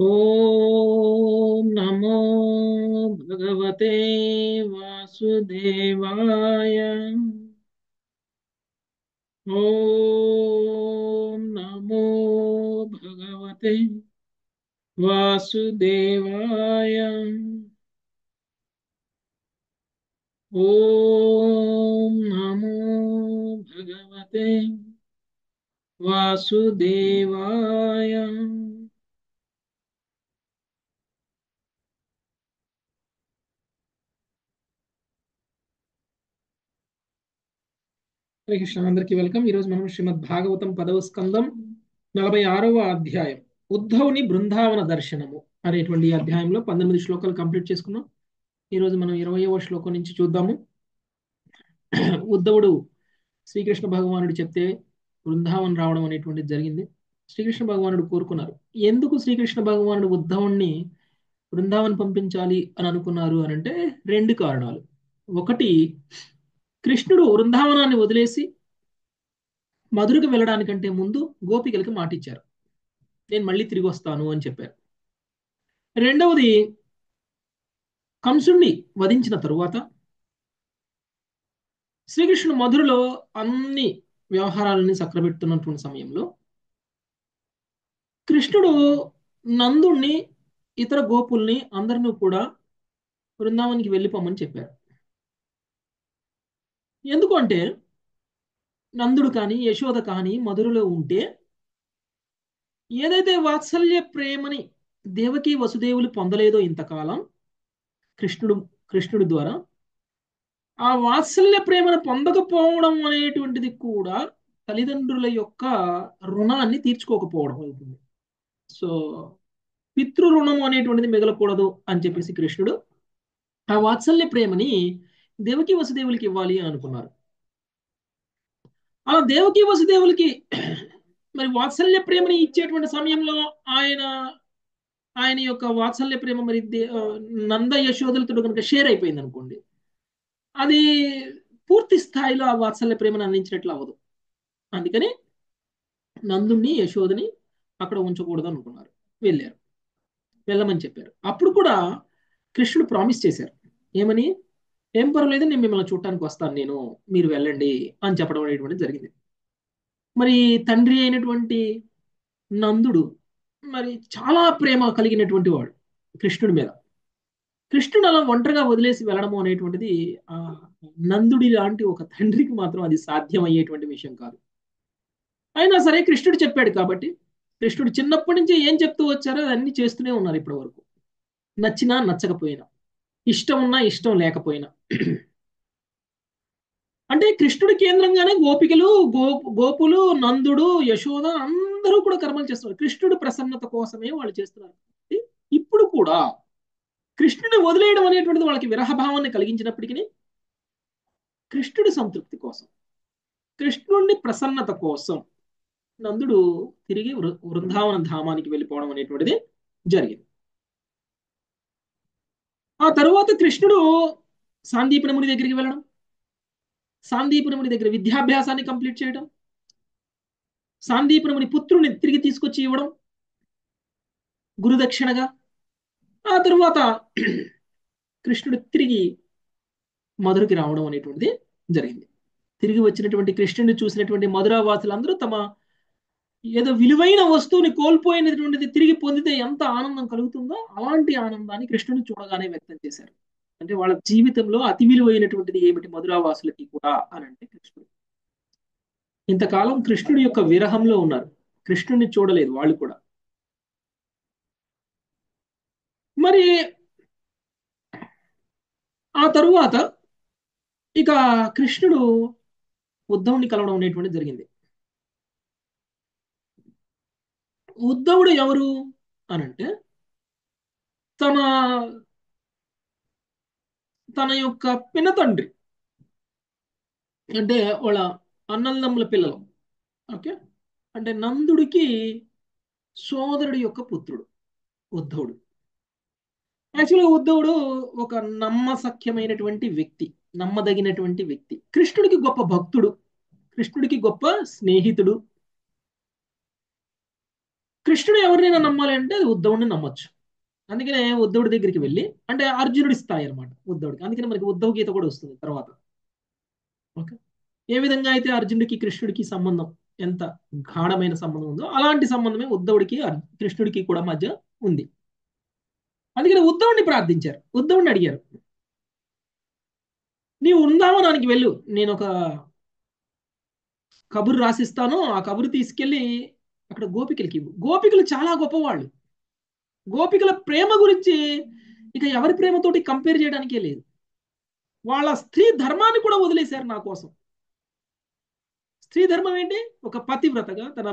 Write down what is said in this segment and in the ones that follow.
ఓం నమో భగవతే వాసుదేవాయ. ఓం నమో భగవతే వాసుదేవాయ. ఓం నమో భగవతే వాసుదేవాయ. హరే కృష్ణ, అందరికీ వెల్కమ్. ఈరోజు మనం శ్రీమద్ భాగవతం 10వ స్కందం 46వ అధ్యాయం ఉద్ధవుని బృందావన దర్శనము అనేటువంటి ఈ అధ్యాయంలో 19 శ్లోకాలు కంప్లీట్ చేసుకున్నాం. ఈరోజు మనం 20వ శ్లోకం నుంచి చూద్దాము. ఉద్ధవుడు శ్రీకృష్ణ భగవానుడు చెప్తే బృందావనం రావడం అనేటువంటిది జరిగింది. శ్రీకృష్ణ భగవానుడు కోరుకున్నారు. ఎందుకు శ్రీకృష్ణ భగవానుడు ఉద్ధవుణ్ణి బృందావనం పంపించాలి అని అనుకున్నారు అని అంటే రెండు కారణాలు. ఒకటి, కృష్ణుడు బృందావనాన్ని వదిలేసి మధురకు వెళ్ళడానికంటే ముందు గోపికలకి మాటిచ్చారు, నేను మళ్ళీ తిరిగి వస్తాను అని చెప్పారు. రెండవది, కంసుణ్ణి వధించిన తరువాత శ్రీకృష్ణుడు మధురలో అన్ని వ్యవహారాలని చక్రబెడుతున్నటువంటి సమయంలో కృష్ణుడు నందుణ్ణి, ఇతర గోపుల్ని అందరినీ కూడా బృందావనికి వెళ్ళిపోమని చెప్పారు. ఎందుకు అంటే నందుడు కానీ యశోద కానీ మధురలో ఉంటే ఏదైతే వాత్సల్య ప్రేమని దేవకి వసుదేవులు పొందలేదో ఇంతకాలం కృష్ణుడు కృష్ణుడి ద్వారా, ఆ వాత్సల్య ప్రేమను పొందకపోవడం అనేటువంటిది కూడా తల్లిదండ్రుల యొక్క రుణాన్ని తీర్చుకోకపోవడం అవుతుంది. సో పితృ రుణం అనేటువంటిది మిగలకూడదు అని చెప్పేసి కృష్ణుడు ఆ వాత్సల్య ప్రేమని దేవకి వసుదేవులకి ఇవ్వాలి అని అనుకున్నారు. అలా దేవకి వసుదేవులకి మరి వాత్సల్య ప్రేమని ఇచ్చేటువంటి సమయంలో ఆయన ఆయన యొక్క వాత్సల్య ప్రేమ మరి నంద యశోదలతో కనుక షేర్ అయిపోయింది అనుకోండి, అది పూర్తి స్థాయిలో ఆ వాత్సల్య ప్రేమను అందించినట్లు అవ్వదు. అందుకని నందుని యశోదని అక్కడ ఉంచకూడదు అనుకున్నారు. వెళ్ళారు, వెళ్ళమని చెప్పారు. అప్పుడు కూడా కృష్ణుడు ప్రామిస్ చేశారు, ఏమని, ఏం పర్వాలేదు, నేను మిమ్మల్ని చూడటానికి వస్తాను, నేను, మీరు వెళ్ళండి అని చెప్పడం అనేటువంటిది జరిగింది. మరి తండ్రి అయినటువంటి నందుడు మరి చాలా ప్రేమ కలిగినటువంటి వాడు కృష్ణుడి మీద. కృష్ణుడు అలా ఒంటరిగా వదిలేసి వెళ్ళడము అనేటువంటిది ఆ నందుడి లాంటి ఒక తండ్రికి మాత్రం అది సాధ్యం అయ్యేటువంటి విషయం కాదు. అయినా సరే కృష్ణుడు చెప్పాడు కాబట్టి, కృష్ణుడు చిన్నప్పటి నుంచి ఏం చెప్తూ వచ్చారో అన్ని చేస్తూనే ఉన్నారు ఇప్పటి వరకు, నచ్చినా నచ్చకపోయినా, ఇష్టం ఉన్నా ఇష్టం లేకపోయినా. అంటే కృష్ణుడి కేంద్రంగానే గోపికలు, గోపులు, నందుడు, యశోద అందరూ కూడా కర్మలు చేస్తున్నారు. కృష్ణుడు ప్రసన్నత కోసమే వాళ్ళు చేస్తున్నారు. ఇప్పుడు కూడా కృష్ణుని వదిలేయడం అనేటువంటిది వాళ్ళకి విరహభావాన్ని కలిగించినప్పటికీ కృష్ణుడి సంతృప్తి కోసం, కృష్ణుడిని ప్రసన్నత కోసం నందుడు తిరిగి వృందావన ధామానికి వెళ్ళిపోవడం అనేటువంటిది జరిగింది. ఆ తరువాత కృష్ణుడు సాందీపని ముని దగ్గరికి వెళ్ళడం, సాందీపని ముని దగ్గర విద్యాభ్యాసాన్ని కంప్లీట్ చేయడం, సాందీపని ముని పుత్రుని తిరిగి తీసుకొచ్చి ఇవ్వడం గురుదక్షిణగా. ఆ తరువాత కృష్ణుడు తిరిగి మధురకి రావడం అనేటువంటిది జరిగింది. తిరిగి వచ్చినటువంటి కృష్ణుడిని చూసినటువంటి మధురావాసులందరూ తమ ఏదో విలువైన వస్తువుని కోల్పోయినటువంటిది తిరిగి పొందితే ఎంత ఆనందం కలుగుతుందో అలాంటి ఆనందాన్ని కృష్ణుని చూడగానే వ్యక్తం చేశారు. అంటే వాళ్ళ జీవితంలో అతి విలువైనటువంటిది ఏమిటి మధురావాసులకి కూడా అని అంటే కృష్ణుడు. ఇంతకాలం కృష్ణుడి యొక్క విరహంలో ఉన్నారు, కృష్ణుడిని చూడలేదు వాళ్ళు కూడా. మరి ఆ తరువాత ఇక కృష్ణుడు ఉద్ధవుని కలవడం అనేటువంటి జరిగింది. ఉద్ధవుడు ఎవరు అనంటే తన తన యొక్క పినతండ్రి, అంటే వాళ్ళ అన్నదమ్ముల పిల్లలు. ఓకే, అంటే నందుడికి సోదరుడి యొక్క పుత్రుడు ఉద్ధవుడు. యాక్చువల్గా ఉద్ధవుడు ఒక నమ్మసఖ్యమైనటువంటి వ్యక్తి, నమ్మదగినటువంటి వ్యక్తి, కృష్ణుడికి గొప్ప భక్తుడు, కృష్ణుడికి గొప్ప స్నేహితుడు. కృష్ణుడు ఎవరినైనా నమ్మాలి అంటే అది ఉద్ధవుడిని నమ్మొచ్చు. అందుకనే ఉద్ధవుడి దగ్గరికి వెళ్ళి, అంటే అర్జునుడి స్థాయి అనమాట ఉద్ధవుడికి. అందుకనే మనకి ఉద్ధవ్ గీత కూడా వస్తుంది తర్వాత. ఓకే. ఏ విధంగా అయితే అర్జునుడికి కృష్ణుడికి సంబంధం ఎంత గాఢమైన సంబంధం ఉందో, అలాంటి సంబంధమే ఉద్ధవుడికి కృష్ణుడికి కూడా మధ్య ఉంది. అందుకని ఉద్ధవుడిని ప్రార్థించారు, ఉద్ధవుడిని అడిగారు, నీవు వృందావనానికి వెళ్ళు, నేను ఒక కబురు రాసిస్తాను, ఆ కబురు తీసుకెళ్లి అక్కడ గోపికలకి ఇవ్వు. గోపికలు చాలా గొప్పవాళ్ళు. గోపికల ప్రేమ గురించి ఇక ఎవరి ప్రేమతోటి కంపేర్ చేయడానికే లేదు. వాళ్ళ స్త్రీ ధర్మాన్ని కూడా వదిలేశారు నా కోసం. స్త్రీ ధర్మం ఏంటి? ఒక పతివ్రతగా తన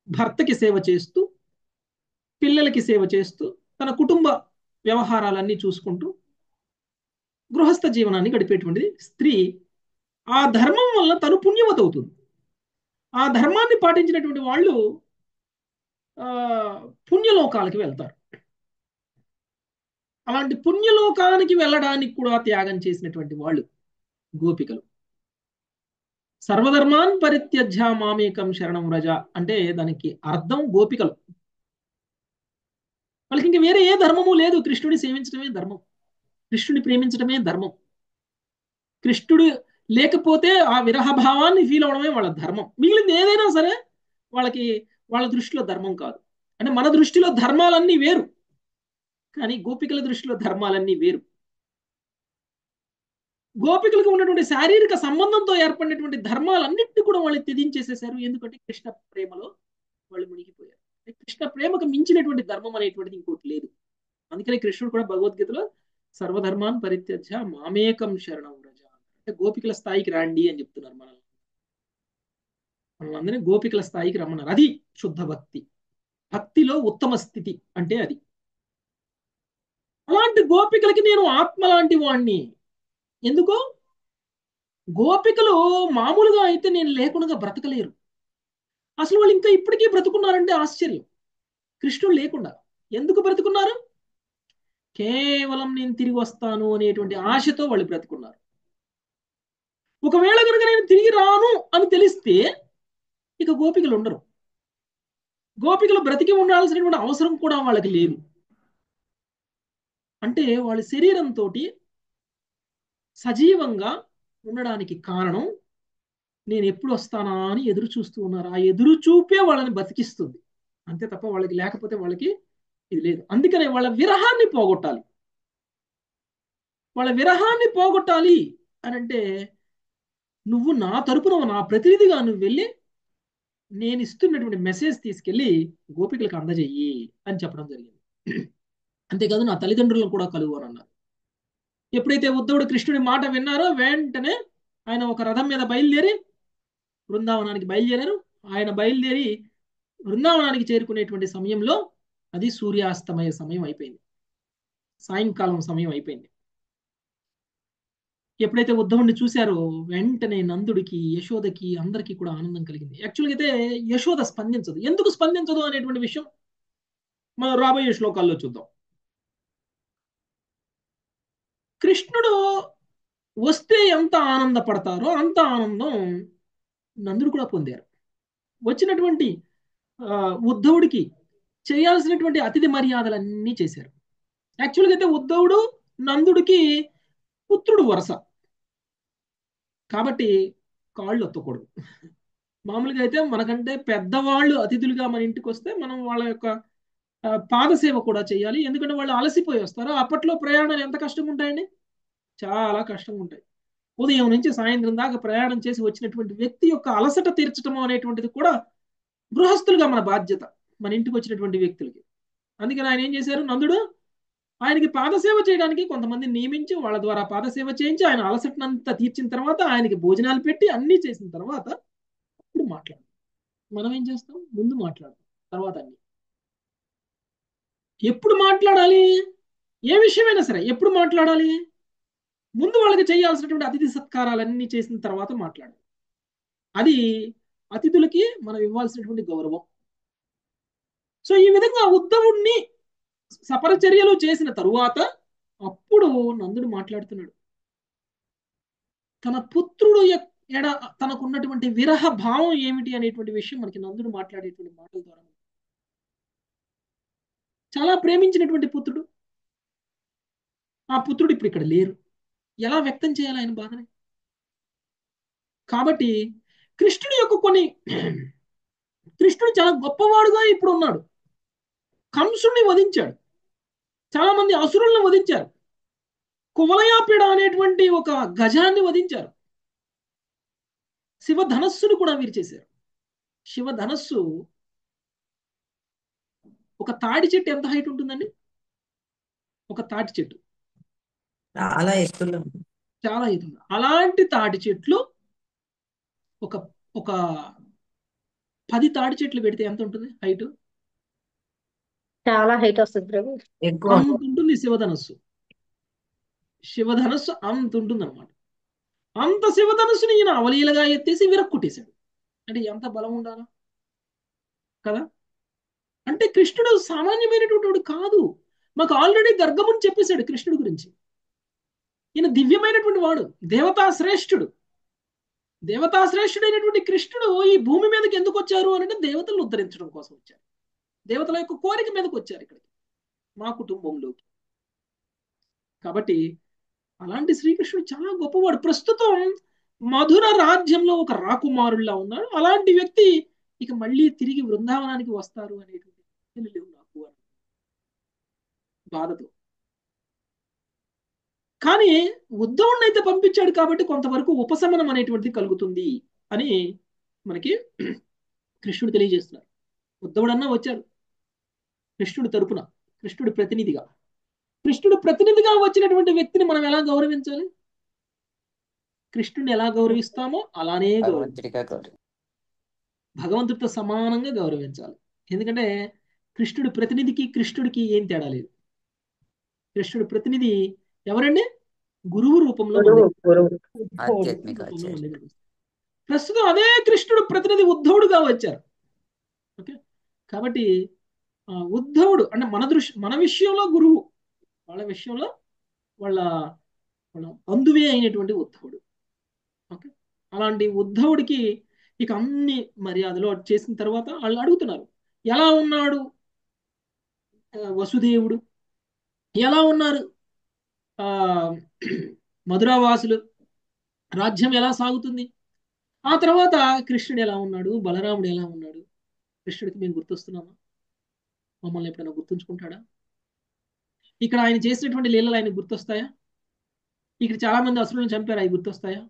భర్తకి సేవ చేస్తూ, పిల్లలకి సేవ చేస్తూ, తన కుటుంబ వ్యవహారాలన్నీ చూసుకుంటూ గృహస్థ జీవనాన్ని గడిపేటువంటిది స్త్రీ. ఆ ధర్మం వల్ల తను పుణ్యవతి అవుతుంది. ఆ ధర్మాన్ని పాటించినటువంటి వాళ్ళు ఆ పుణ్యలోకాలకి వెళ్తారు. అలాంటి పుణ్యలోకానికి వెళ్ళడానికి కూడా త్యాగం చేసినటువంటి వాళ్ళు గోపికలు. సర్వధర్మాన్ పరిత్యజ్య మామేకం శరణం వ్రజ అంటే దానికి అర్థం గోపికలు. వాళ్ళకి ఇంక వేరే ఏ ధర్మము లేదు. కృష్ణుడి సేవించడమే ధర్మం, కృష్ణుడిని ప్రేమించడమే ధర్మం. కృష్ణుడు లేకపోతే ఆ విరహ భావాన్ని ఫీల్ అవడమే వాళ్ళ ధర్మం. మిగిలింది ఏదైనా సరే వాళ్ళకి వాళ్ళ దృష్టిలో ధర్మం కాదు. అంటే మన దృష్టిలో ధర్మాలన్నీ వేరు, కానీ గోపికల దృష్టిలో ధర్మాలన్నీ వేరు. గోపికలకు ఉన్నటువంటి శారీరక సంబంధంతో ఏర్పడినటువంటి ధర్మాలన్నింటినీ కూడా వాళ్ళు త్యజించేసేశారు. ఎందుకంటే కృష్ణ ప్రేమలో వాళ్ళు మునిగిపోయారు. కృష్ణ ప్రేమకు మించినటువంటి ధర్మం అనేటువంటిది ఇంకోటి లేదు. అందుకని కృష్ణుడు కూడా భగవద్గీతలో సర్వధర్మాన్ పరిత్యజ్య మామేకం శరణం వ్రజ అంటే గోపికల స్థాయికి రండి అని చెప్తున్నారు. మనల్ని గోపికల స్థాయికి రమ్మన్నారు. అది శుద్ధ భక్తి. భక్తిలో ఉత్తమ స్థితి అంటే అది. అలాంటి గోపికలకి నేను ఆత్మ లాంటి వాణ్ణి. ఎందుకు? గోపికలు మామూలుగా అయితే నేను లేకుండా బ్రతకలేరు. అసలు వాళ్ళు ఇంకా ఇప్పటికీ బ్రతుకున్నారంటే ఆశ్చర్యం. కృష్ణుడు లేకుండా ఎందుకు బ్రతుకున్నారు? కేవలం నేను తిరిగి వస్తాను అనేటువంటి ఆశతో వాళ్ళు బ్రతుకున్నారు. ఒకవేళ కనుక నేను తిరిగి రాను అని తెలిస్తే ఇక గోపికలు ఉండరు. గోపికలు బ్రతికి ఉండాల్సినటువంటి అవసరం కూడా వాళ్ళకి లేదు. అంటే వాళ్ళ శరీరంతో సజీవంగా ఉండడానికి కారణం నేను ఎప్పుడు వస్తానా అని ఎదురు చూస్తూ ఉన్నారు. ఆ ఎదురు చూపే వాళ్ళని బతికిస్తుంది. అంతే తప్ప వాళ్ళకి లేకపోతే వాళ్ళకి ఇది లేదు. అందుకనే వాళ్ళ విరహాన్ని పోగొట్టాలి. వాళ్ళ విరహాన్ని పోగొట్టాలి అని అంటే నువ్వు నా తరపున నా ప్రతినిధిగా నువ్వు వెళ్ళి నేను ఇస్తున్నటువంటి మెసేజ్ తీసుకెళ్ళి గోపికలకు అందజేయి అని చెప్పడం జరిగింది. అంతేకాదు నా తల్లిదండ్రులను కూడా కలువు అని అన్నారు. ఎప్పుడైతే ఉద్ధవుడు కృష్ణుడి మాట విన్నారో వెంటనే ఆయన ఒక రథం మీద బయలుదేరి బృందావనానికి బయలుదేరారు. ఆయన బయలుదేరి బృందావనానికి చేరుకునేటువంటి సమయంలో అది సూర్యాస్తమయ సమయం అయిపోయింది, సాయంకాలం సమయం అయిపోయింది. ఎప్పుడైతే ఉద్ధవుడిని చూశారో వెంటనే నందుడికి, యశోదకి, అందరికీ కూడా ఆనందం కలిగింది. యాక్చువల్గా అయితే యశోద స్పందించదు. ఎందుకు స్పందించదు అనేటువంటి విషయం మనం రాబోయే శ్లోకాల్లో చూద్దాం. కృష్ణుడు వస్తే ఎంత ఆనందపడతారో అంత ఆనందం నందుడు కూడా పొందారు. వచ్చినటువంటి ఉద్ధవుడికి చేయాల్సినటువంటి అతిథి మర్యాదలన్నీ చేశారు. యాక్చువల్గా అయితే ఉద్ధవుడు నందుడికి పుత్రుడు వరస కాబట్టి కాళ్ళు ఒత్తకూడదు. మామూలుగా అయితే మనకంటే పెద్దవాళ్ళు అతిథులుగా మన ఇంటికి వస్తే మనం వాళ్ళ యొక్క పాదసేవ కూడా చేయాలి. ఎందుకంటే వాళ్ళు అలసిపోయి వస్తారు. అప్పట్లో ప్రయాణాలు ఎంత కష్టంగా ఉంటాయండి? చాలా కష్టంగా ఉంటాయి. ఉదయం నుంచి సాయంత్రం దాకా ప్రయాణం చేసి వచ్చినటువంటి వ్యక్తి యొక్క అలసట తీర్చడం అనేటువంటిది కూడా గృహస్థులుగా మన బాధ్యత, మన ఇంటికి వచ్చినటువంటి వ్యక్తులకి. అందుకని ఆయన ఏం చేశారు? నందుడు ఆయనకి పాదసేవ చేయడానికి కొంతమంది నియమించి వాళ్ళ ద్వారా పాదసేవ చేయించి ఆయన అలసటనంతా తీర్చిన తర్వాత ఆయనకి భోజనాలు పెట్టి అన్ని చేసిన తర్వాత ఇప్పుడు మాట్లాడు. మనం ఏం చేస్తాం? ముందు మాట్లాడతాం, తర్వాత అన్ని. ఎప్పుడు మాట్లాడాలి? ఏ విషయమైనా సరే ఎప్పుడు మాట్లాడాలి? ముందు వాళ్ళకి చేయాల్సినటువంటి అతిథి సత్కారాలన్నీ చేసిన తర్వాత మాట్లాడాలి. అది అతిథులకి మనం ఇవ్వాల్సినటువంటి గౌరవం. సో ఈ విధంగా ఉద్ధవుణ్ణి సపరచర్యలు చేసిన తరువాత అప్పుడు నందుడు మాట్లాడుతున్నాడు. తన పుత్రుడు ఎడ తనకున్నటువంటి విరహ భావం ఏమిటి అనేటువంటి విషయం మనకి నందుడు మాట్లాడేటువంటి మాటల ద్వారా చాలా ప్రేమించినటువంటి పుత్రుడు. ఆ పుత్రుడు ఇప్పుడు ఇక్కడ లేరు. ఎలా వ్యక్తం చేయాలి ఆయన బాధని? కాబట్టి కృష్ణుడి యొక్క కొన్ని కృష్ణుడు చాలా గొప్పవాడుగా ఇప్పుడు ఉన్నాడు. కంసుడిని వధించాడు, చాలా మంది అసురులను వధించారు, కువలయాపీడ అనేటువంటి ఒక గజాన్ని వధించారు, శివధనస్సును కూడా వీరు చేశారు. శివధనస్సు ఒక తాటి చెట్టు ఎంత హైట్ ఉంటుందండి? ఒక తాటి చెట్టు చాలా ఎత్తులో చాలా హైట్ ఉంది. అలాంటి తాటి చెట్లు ఒక ఒక 10 తాటి చెట్లు పెడితే ఎంత ఉంటుంది హైట్? చాలా హైట్ వస్తుంది ప్రభు. ఎక్కువ అంత ఉంటుంది శివధనస్సు. శివధనస్సు అంత ఉంటుంది అనమాట. అంత శివధనస్సుని ఈయన అవలీలగా ఎత్తేసి విరక్కుట్టేశాడు. అంటే ఎంత బలం ఉండాలా కదా? అంటే కృష్ణుడు సామాన్యమైనటువంటి వాడు కాదు. మాకు ఆల్రెడీ గర్గముని చెప్పేశాడు కృష్ణుడి గురించి. ఈయన దివ్యమైనటువంటి వాడు, దేవతా శ్రేష్ఠుడు. దేవతా శ్రేష్ఠుడైనటువంటి కృష్ణుడు ఈ భూమి మీదకి ఎందుకు వచ్చారు అని అంటే దేవతలను ఉద్ధరించడం కోసం వచ్చారు. దేవతల యొక్క కోరిక మీదకి వచ్చారు ఇక్కడికి, మా కుటుంబంలోకి. కాబట్టి అలాంటి శ్రీకృష్ణుడు చాలా గొప్పవాడు. ప్రస్తుతం మధుర రాజ్యంలో ఒక రాకుమారుల్లా ఉన్నాడు. అలాంటి వ్యక్తి ఇక మళ్ళీ తిరిగి బృందావనానికి వస్తారు అనేటువంటి లేవు నాకు అని బాధతో. కానీ ఉద్ధవుణ్ణి అయితే పంపించాడు కాబట్టి కొంతవరకు ఉపశమనం అనేటువంటిది కలుగుతుంది అని మనకి కృష్ణుడు తెలియజేస్తున్నారు. ఉద్ధవుడన్నా వచ్చాడు కృష్ణుడి తరపున, కృష్ణుడి ప్రతినిధిగా. కృష్ణుడు ప్రతినిధిగా వచ్చినటువంటి వ్యక్తిని మనం ఎలా గౌరవించాలి? కృష్ణుడిని ఎలా గౌరవిస్తామో అలానే భగవంతుడితో సమానంగా గౌరవించాలి. ఎందుకంటే కృష్ణుడి ప్రతినిధికి కృష్ణుడికి ఏం తేడా లేదు. కృష్ణుడి ప్రతినిధి ఎవరండి? గురువు రూపంలో ప్రస్తుతం అదే కృష్ణుడు ప్రతినిధి ఉద్ధవుడుగా వచ్చారు. ఓకే, కాబట్టి ఉద్ధవుడు అంటే మన విషయంలో గురువు, వాళ్ళ విషయంలో వాళ్ళ బంధువే అయినటువంటి ఉద్ధవుడు. ఓకే, అలాంటి ఉద్ధవుడికి ఇక అన్ని మర్యాదలు చేసిన తర్వాత వాళ్ళు అడుగుతున్నారు, ఎలా ఉన్నాడు వసుదేవుడు, ఎలా ఉన్నారు మధురావాసులు, రాజ్యం ఎలా సాగుతుంది, ఆ తర్వాత కృష్ణుడు ఎలా ఉన్నాడు, బలరాముడు ఎలా ఉన్నాడు, కృష్ణుడికి మేము గుర్తొస్తున్నామా, మమ్మల్ని ఎప్పుడైనా గుర్తుంచుకుంటాడా, ఇక్కడ ఆయన చేసినటువంటి లీలలు ఆయన గుర్తొస్తాయా, ఇక్కడ చాలా మంది అసురులను చంపారు అవి గుర్తొస్తాయా,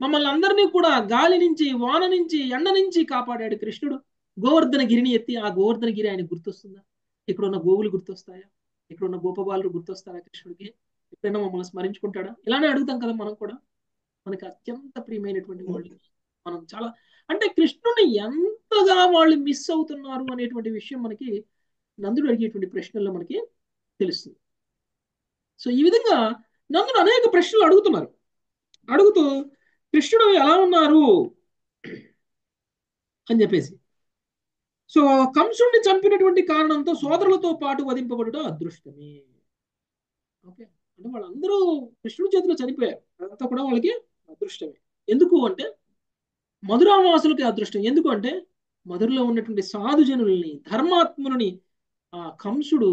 మమ్మల్ని అందరినీ కూడా గాలి నుంచి, వాన నుంచి, ఎండ నుంచి కాపాడాడు కృష్ణుడు, గోవర్ధన గిరిని ఎత్తి ఆ గోవర్ధన గిరి ఆయన గుర్తొస్తుందా, ఇక్కడ ఉన్న గోవులు గుర్తొస్తాయా, ఇక్కడ ఉన్న గోపబాలుడు గుర్తొస్తారా కృష్ణుడికి, ఎప్పుడైనా మమ్మల్ని స్మరించుకుంటాడా? ఇలానే అడుగుతాం కదా మనం కూడా. మనకి అత్యంత ప్రియమైనటువంటి వాళ్ళు మనం చాలా, అంటే కృష్ణుని ఎంతగా వాళ్ళు మిస్ అవుతున్నారు అనేటువంటి విషయం మనకి నందుడు అడిగేటువంటి ప్రశ్నల్లో మనకి తెలుస్తుంది. సో ఈ విధంగా నందుడు అనేక ప్రశ్నలు అడుగుతున్నారు. అడుగుతూ కృష్ణుడు ఎలా ఉన్నారు అని చెప్పేసి. సో కంసుడిని చంపినటువంటి కారణంతో సోదరులతో పాటు వధింపబడుట అదృష్టమే. ఓకే, అంటే వాళ్ళందరూ కృష్ణుడి చేతిలో చనిపోయారు, అదంతా కూడా వాళ్ళకి అదృష్టమే. ఎందుకు అంటే మధురావాసులకి అదృష్టం. ఎందుకు అంటే మధురలో ఉన్నటువంటి సాధుజనుల్ని, ధర్మాత్ములని ఆ కంసుడు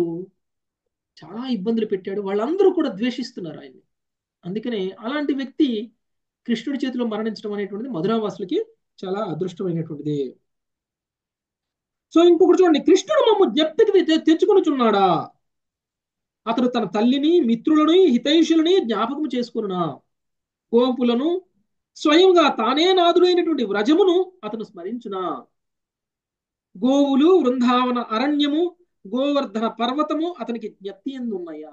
చాలా ఇబ్బందులు పెట్టాడు. వాళ్ళందరూ కూడా ద్వేషిస్తున్నారు ఆయన్ని. అందుకనే అలాంటి వ్యక్తి కృష్ణుడి చేతిలో మరణించడం అనేటువంటిది మధురావాసులకి చాలా అదృష్టమైనటువంటిది. సో ఇంకొకటి చూడండి, కృష్ణుడు మమ్మ జ్ఞప్తికి తెచ్చుకొనుచున్నాడా, అతడు తన తల్లిని, మిత్రులని, హితైషులని జ్ఞాపకం చేసుకున్నా, గోపులను, స్వయంగా తానే నాదుడైనటువంటి వ్రజమును అతను స్మరించునా, గోవులు, వృందావన అరణ్యము, గోవర్ధన పర్వతము అతనికి జ్ఞప్తి ఎందు ఉన్నాయా.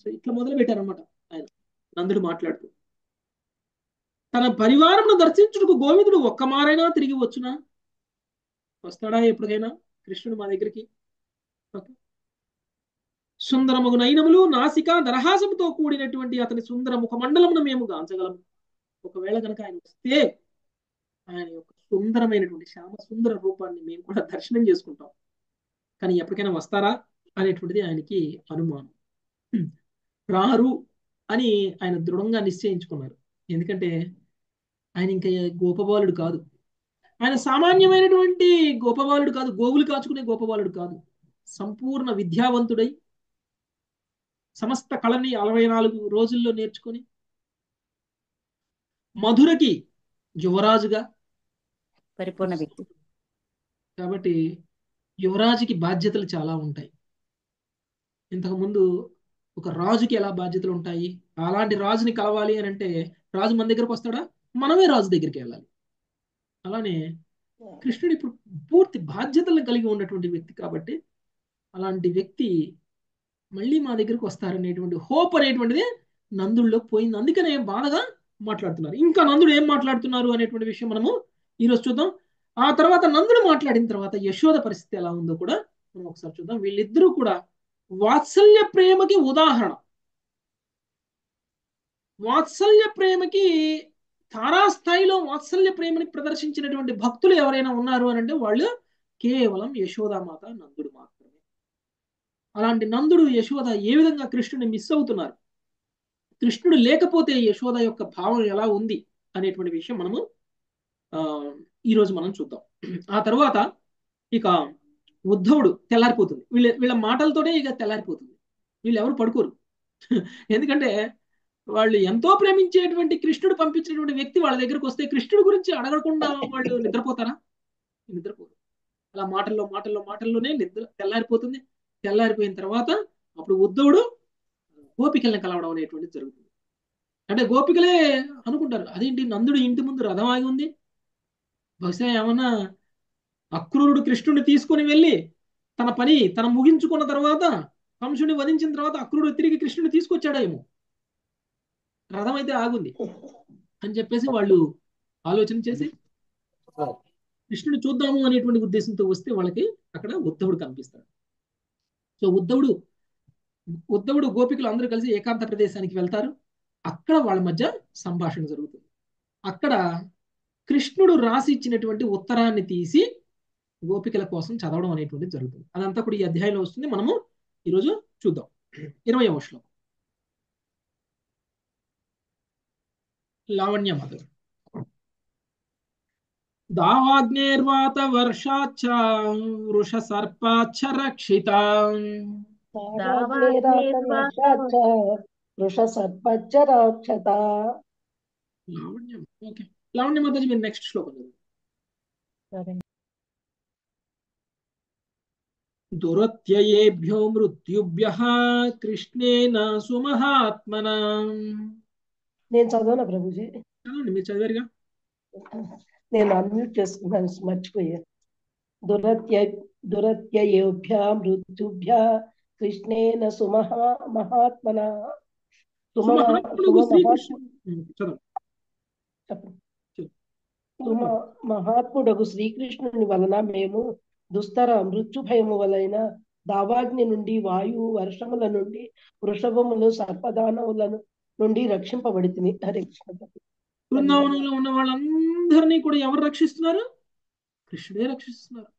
సో ఇట్లా మొదలు పెట్టారనమాట ఆయన నందుడు మాట్లాడుతూ. తన పరివారమును దర్శించుటకు గోవిందుడు ఒక్క మారైనా తిరిగి వచ్చునా, వస్తాడా ఎప్పటికైనా కృష్ణుడు మా దగ్గరికి? సుందరముగు నయనములు, నాసిక, దరహాసముతో కూడినటువంటి అతని సుందర ముఖ మండలమును మేము గాంచగలము. ఒకవేళ కనుక ఆయన వస్తే ఆయన యొక్క సుందరమైనటువంటి శ్యామ సుందర రూపాన్ని మేము కూడా దర్శనం చేసుకుంటాం. కానీ ఎప్పటికైనా వస్తారా అనేటువంటిది ఆయనకి అనుమానం. రారు అని ఆయన దృఢంగా నిశ్చయించుకున్నారు. ఎందుకంటే ఆయన ఇంకా గోపబాలుడు కాదు, ఆయన సామాన్యమైనటువంటి గోపబాలుడు కాదు, గోవులు కాచుకునే గోపబాలుడు కాదు. సంపూర్ణ విద్యావంతుడై సమస్త కళని 64 రోజుల్లో నేర్చుకొని మధురకి యువరాజుగా పరిపూర్ణ వ్యక్తి. కాబట్టి యువరాజుకి బాధ్యతలు చాలా ఉంటాయి. ఇంతకుముందు ఒక రాజుకి ఎలా బాధ్యతలు ఉంటాయి, అలాంటి రాజుని కలవాలి అని అంటే రాజు మన దగ్గరకు వస్తాడా, మనమే రాజు దగ్గరికి వెళ్ళాలి. అలానే కృష్ణుడు ఇప్పుడు పూర్తి బాధ్యతలు కలిగి ఉన్నటువంటి వ్యక్తి కాబట్టి అలాంటి వ్యక్తి మళ్ళీ మా దగ్గరకు వస్తారనేటువంటి హోప్ అనేటువంటిది నందుల్లో పోయింది. అందుకనే బాధగా మాట్లాడుతున్నారు. ఇంకా నందుడు ఏం మాట్లాడుతున్నారు అనేటువంటి విషయం మనము ఈరోజు చూద్దాం. ఆ తర్వాత నందుడు మాట్లాడిన తర్వాత యశోద పరిస్థితి ఎలా ఉందో కూడా మనం ఒకసారి చూద్దాం. వీళ్ళిద్దరూ కూడా వాత్సల్య ప్రేమకి ఉదాహరణ. వాత్సల్య ప్రేమకి తారాస్థాయిలో వాత్సల్య ప్రేమని ప్రదర్శించినటువంటి భక్తులు ఎవరైనా ఉన్నారు అని అంటే వాళ్ళు కేవలం యశోదామాత, నందుడు మాత్రమే. అలాంటి నందుడు, యశోద ఏ విధంగా కృష్ణుని మిస్ అవుతున్నారు, కృష్ణుడు లేకపోతే యశోద యొక్క భావం ఎలా ఉంది అనేటువంటి విషయం మనము ఈరోజు మనం చూద్దాం. ఆ తర్వాత ఇక ఉద్ధవుడు తెల్లారిపోతుంది. వీళ్ళ మాటలతోనే ఇక తెల్లారిపోతుంది. వీళ్ళు ఎవరు పడుకోరు. ఎందుకంటే వాళ్ళు ఎంతో ప్రేమించేటువంటి కృష్ణుడు పంపించినటువంటి వ్యక్తి వాళ్ళ దగ్గరకు వస్తే కృష్ణుడి గురించి అడగకుండా వాళ్ళు నిద్రపోతారా? నిద్రపోరు. అలా మాటల్లోనే నిద్ర తెల్లారిపోతుంది. తెల్లారిపోయిన తర్వాత అప్పుడు ఉద్ధవుడు గోపికల్ని కలవడం అనేటువంటిది జరుగుతుంది. అంటే గోపికలే అనుకుంటారు, అదేంటి నందుడు ఇంటి ముందు రథం ఆగి ఉంది, బహుశా ఏమన్నా అక్రూరుడు కృష్ణుడిని తీసుకుని వెళ్ళి తన ముగించుకున్న తర్వాత కంసుని వధించిన తర్వాత అక్రూరుడు తిరిగి కృష్ణుడిని తీసుకొచ్చాడేమో, రథం అయితే ఆగుంది అని చెప్పేసి వాళ్ళు ఆలోచన చేసి కృష్ణుని చూద్దాము అనేటువంటి ఉద్దేశంతో వస్తే వాళ్ళకి అక్కడ ఉద్ధవుడు కనిపిస్తాడు. సో ఉద్ధవుడు గోపికలు అందరూ కలిసి ఏకాంత ప్రదేశానికి వెళ్తారు. అక్కడ వాళ్ళ మధ్య సంభాషణ జరుగుతుంది. అక్కడ కృష్ణుడు రాసి ఇచ్చినటువంటి ఉత్తరాన్ని తీసి గోపికల కోసం చదవడం అనేటువంటిది జరుగుతుంది. అదంతా కూడా ఈ అధ్యాయంలో వస్తుంది. మనము ఈరోజు చూద్దాం. 20వ శ్లోకం. లావణ్యమాత. దావాగ్నేర్వాత వర్షాచ్చ వృష సర్పాచ్చ రక్షిత. లావణ్యం. ఓకే, లావణ్యమాతాజీ మీరు నెక్స్ట్ శ్లోకం. దురత్యయేభ్యో మృత్యుభ్యః కృష్ణేన సుమహాత్మనా. నేను చదవనా ప్రభుజీ? మీరు చదివారుగా. నేను అన్మ్యూట్ చేసుకున్నాను, మర్చిపోయాను. దురత్యయేభ్య మృత్యుభ్య కృష్ణేన మహాత్మనా. మహాత్ముడగు శ్రీకృష్ణుని వలన మేము దుస్తర మృత్యు భయము వలన దావాగ్ని నుండి, వాయువు, వర్షముల నుండి, వృషభములు, సర్పదానవులను నుండి రక్షింపబడితిని. హరే కృష్ణ. బృందావనంలో ఉన్న వాళ్ళందరినీ కూడా ఎవరు రక్షిస్తున్నారు? కృష్ణుడే రక్షిస్తున్నారు.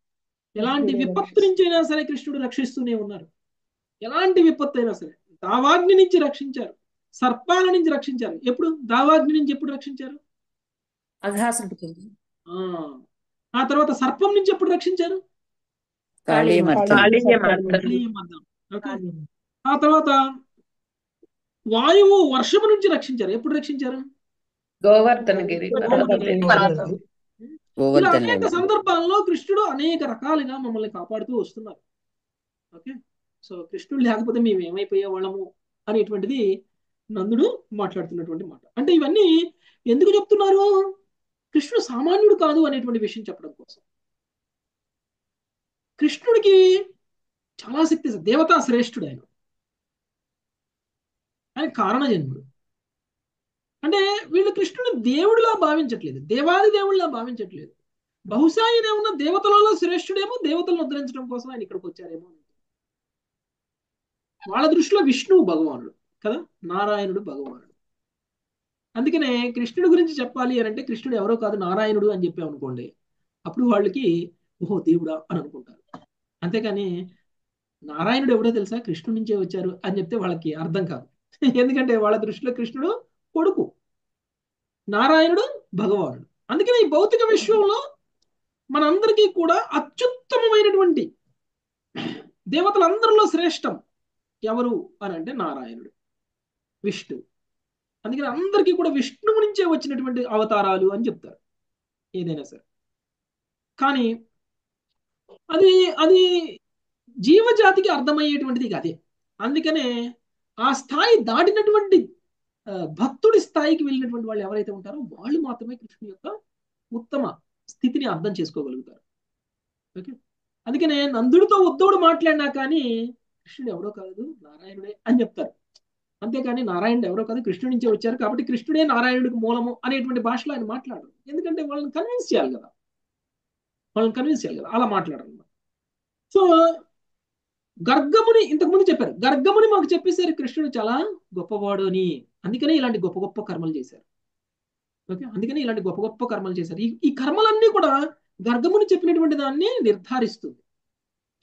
ఎలాంటి విపత్తు నుంచి అయినా సరే కృష్ణుడు రక్షిస్తూనే ఉన్నారు. ఎలాంటి విపత్తు అయినా సరే దావాగ్ని నుంచి రక్షించారు, సర్పాల నుంచి రక్షించారు. ఎప్పుడు దావాగ్ని నుంచి ఎప్పుడు రక్షించారు? ఆ తర్వాత సర్పం నుంచి ఎప్పుడు రక్షించారు? ఆ తర్వాత వాయువు, వర్షము నుంచి రక్షించారు. ఎప్పుడు రక్షించారు? గోవర్ధనగిరి. ఇలా అనేక సందర్భాల్లో కృష్ణుడు అనేక రకాలుగా మమ్మల్ని కాపాడుతూ వస్తున్నారు. ఓకే, సో కృష్ణుడు లేకపోతే మేము ఏమైపోయే వాళ్ళము అనేటువంటిది నందుడు మాట్లాడుతున్నటువంటి మాట. అంటే ఇవన్నీ ఎందుకు చెప్తున్నారు? కృష్ణుడు సామాన్యుడు కాదు అనేటువంటి విషయం చెప్పడం కోసం. కృష్ణుడికి చాలా శక్తి, దేవతా శ్రేష్ఠుడు ఆయన. ఆయన కారణ జన్ముడు. అంటే వీళ్ళు కృష్ణుని దేవుడిలా భావించట్లేదు, దేవాది దేవుడిలా భావించట్లేదు. బహుశా ఆయన ఏమన్నా దేవతలలో శ్రేష్ఠుడేమో, దేవతలను ఉద్ధరించడం కోసం ఆయన ఇక్కడికి వచ్చారేమో. వాళ్ళ దృష్టిలో విష్ణువు భగవానుడు కదా, నారాయణుడు భగవానుడు. అందుకనే కృష్ణుడి గురించి చెప్పాలి అని అంటే కృష్ణుడు ఎవరో కాదు నారాయణుడు అని చెప్పామనుకోండి, అప్పుడు వాళ్ళకి ఓహో దేవుడా అని అనుకుంటారు. అంతేకాని నారాయణుడు ఎవడో తెలుసా, కృష్ణుడి నుంచే వచ్చారు అని చెప్తే వాళ్ళకి అర్థం కాదు. ఎందుకంటే వాళ్ళ దృష్టిలో కృష్ణుడు కొడుకు, నారాయణుడు భగవానుడు. అందుకని ఈ భౌతిక విశ్వంలో మనందరికీ కూడా అత్యుత్తమమైనటువంటి దేవతలందరిలో శ్రేష్టం ఎవరు అని అంటే నారాయణుడు, విష్ణు. అందుకని అందరికీ కూడా విష్ణువు నుంచే వచ్చినటువంటి అవతారాలు అని చెప్తారు ఏదైనా సరే. కానీ అది అది జీవజాతికి అర్థమయ్యేటువంటిది అదే. అందుకనే ఆ స్థాయి దాటినటువంటి భక్తుడి స్థాయికి వెళ్ళినటువంటి వాళ్ళు ఎవరైతే ఉంటారో వాళ్ళు మాత్రమే కృష్ణుని యొక్క ఉత్తమ స్థితిని అర్థం చేసుకోగలుగుతారు. ఓకే, అందుకనే నందుడితో ఉద్ధవుడు మాట్లాడినా కానీ కృష్ణుడు ఎవరో కాదు నారాయణుడే అని చెప్తారు. అంతేకాని నారాయణుడు ఎవరో కాదు కృష్ణుడి నుంచే వచ్చారు కాబట్టి కృష్ణుడే నారాయణుడికి మూలము అనేటువంటి భాషలో ఆయన మాట్లాడరు. ఎందుకంటే వాళ్ళని కన్విన్స్ చేయాలి కదా, అలా మాట్లాడరు. సో గర్గముని ఇంతకుముందు చెప్పారు, గర్గముని మాకు చెప్పేశారు కృష్ణుడు చాలా గొప్పవాడు అని. అందుకనే ఇలాంటి గొప్ప గొప్ప కర్మలు చేశారు. ఓకే, అందుకని ఇలాంటి గొప్ప గొప్ప కర్మలు చేశారు. ఈ కర్మలన్నీ కూడా గర్గముని చెప్పినటువంటి దాన్ని నిర్ధారిస్తుంది.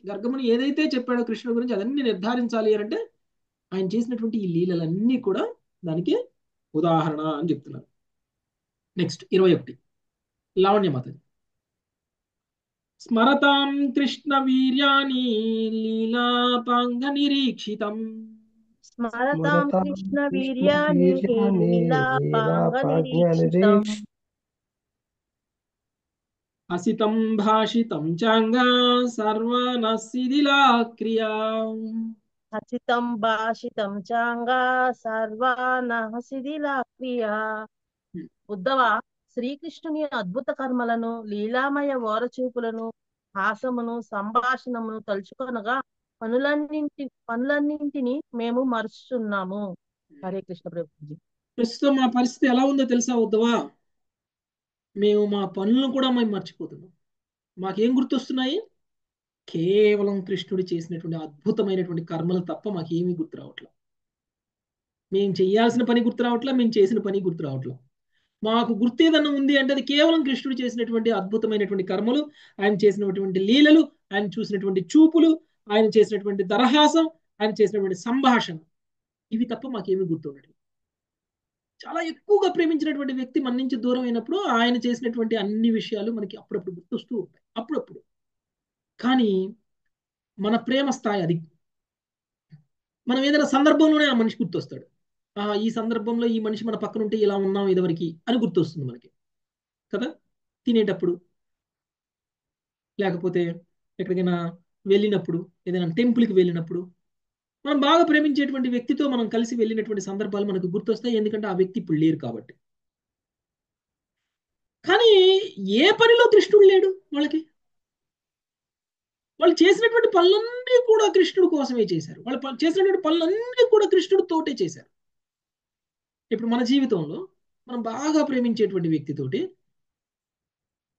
గర్గముని ఏదైతే చెప్పాడో కృష్ణుడి గురించి అదన్నీ నిర్ధారించాలి అంటే ఆయన చేసినటువంటి ఈ లీలలన్నీ కూడా దానికి ఉదాహరణ అని చెప్తున్నారు. నెక్స్ట్ 21 లావణ్యమాత. స్మరతాం కృష్ణ వీర్యాని లీలాపాంగ నిరీక్షితం. స్మరతాం స్మరతాం కృష్ణ కృష్ణ వీర్యాని వీర్యాని లీలాపాంగ లీలాపాజ్ఞ నిరీక్షితం. అసితం భాషితం చాంగా సర్వనసిదిలా క్రియా. హసితం భాషితం చాంగా సర్వానహసిదిలా క్రియా. ఉద్ధవ, శ్రీకృష్ణుని అద్భుత కర్మలను, లీలామయ ఓరచూపులను, హాసమును, సంభాషణమును తలుచుకొనగా పనులన్నింటినీ మేము మరుచున్నాము. హరే కృష్ణ ప్రభుజీ. ప్రస్తుతం మా పరిస్థితి ఎలా ఉందో తెలుసా ఉద్ధవా? మేము మా పనులను కూడా మేము మర్చిపోతున్నాం. మాకేం గుర్తొస్తున్నాయి? కేవలం కృష్ణుడు చేసినటువంటి అద్భుతమైనటువంటి కర్మలు తప్ప మాకేమీ గుర్తు రావట్లా. మేము చేయాల్సిన పని గుర్తు రావట్లా, మేము చేసిన పని గుర్తు రావట్లా. మాకు గుర్తు ఏదన్నా ఉంది అంటే అది కేవలం కృష్ణుడు చేసినటువంటి అద్భుతమైనటువంటి కర్మలు, ఆయన చేసినటువంటి లీలలు, ఆయన చూసినటువంటి చూపులు, ఆయన చేసినటువంటి దరహాసం, ఆయన చేసినటువంటి సంభాషణ, ఇవి తప్ప మాకేమీ గుర్తుండట్లేదు. చాలా ఎక్కువగా ప్రేమించినటువంటి వ్యక్తి మన నుంచి దూరం అయినప్పుడు ఆయన చేసినటువంటి అన్ని విషయాలు మనకి అప్పుడప్పుడు గుర్తొస్తూ ఉంటాయి, అప్పుడప్పుడు. కానీ మన ప్రేమ స్థాయి అది. మనం ఏదైనా సందర్భంలోనే ఆ మనిషి గుర్తొస్తాడు. ఈ సందర్భంలో ఈ మనిషి మన పక్కన ఉంటే ఇలా ఉన్నాం ఇదివరకు అని గుర్తొస్తుంది మనకి కదా. తినేటప్పుడు, లేకపోతే ఎక్కడికైనా వెళ్ళినప్పుడు, ఏదైనా టెంపుల్కి వెళ్ళినప్పుడు, మనం బాగా ప్రేమించేటువంటి వ్యక్తితో మనం కలిసి వెళ్ళినటువంటి సందర్భాలు మనకు గుర్తొస్తాయి. ఎందుకంటే ఆ వ్యక్తి ఇప్పుడు లేరు కాబట్టి. కానీ ఏ పనిలో కృష్ణుడు లేడు వాళ్ళకి. వాళ్ళు చేసినటువంటి పనులన్నీ కూడా కృష్ణుడు కోసమే చేశారు. వాళ్ళు చేసినటువంటి పనులన్నీ కూడా కృష్ణుడు తోటే చేశారు. ఇప్పుడు మన జీవితంలో మనం బాగా ప్రేమించేటువంటి వ్యక్తితోటి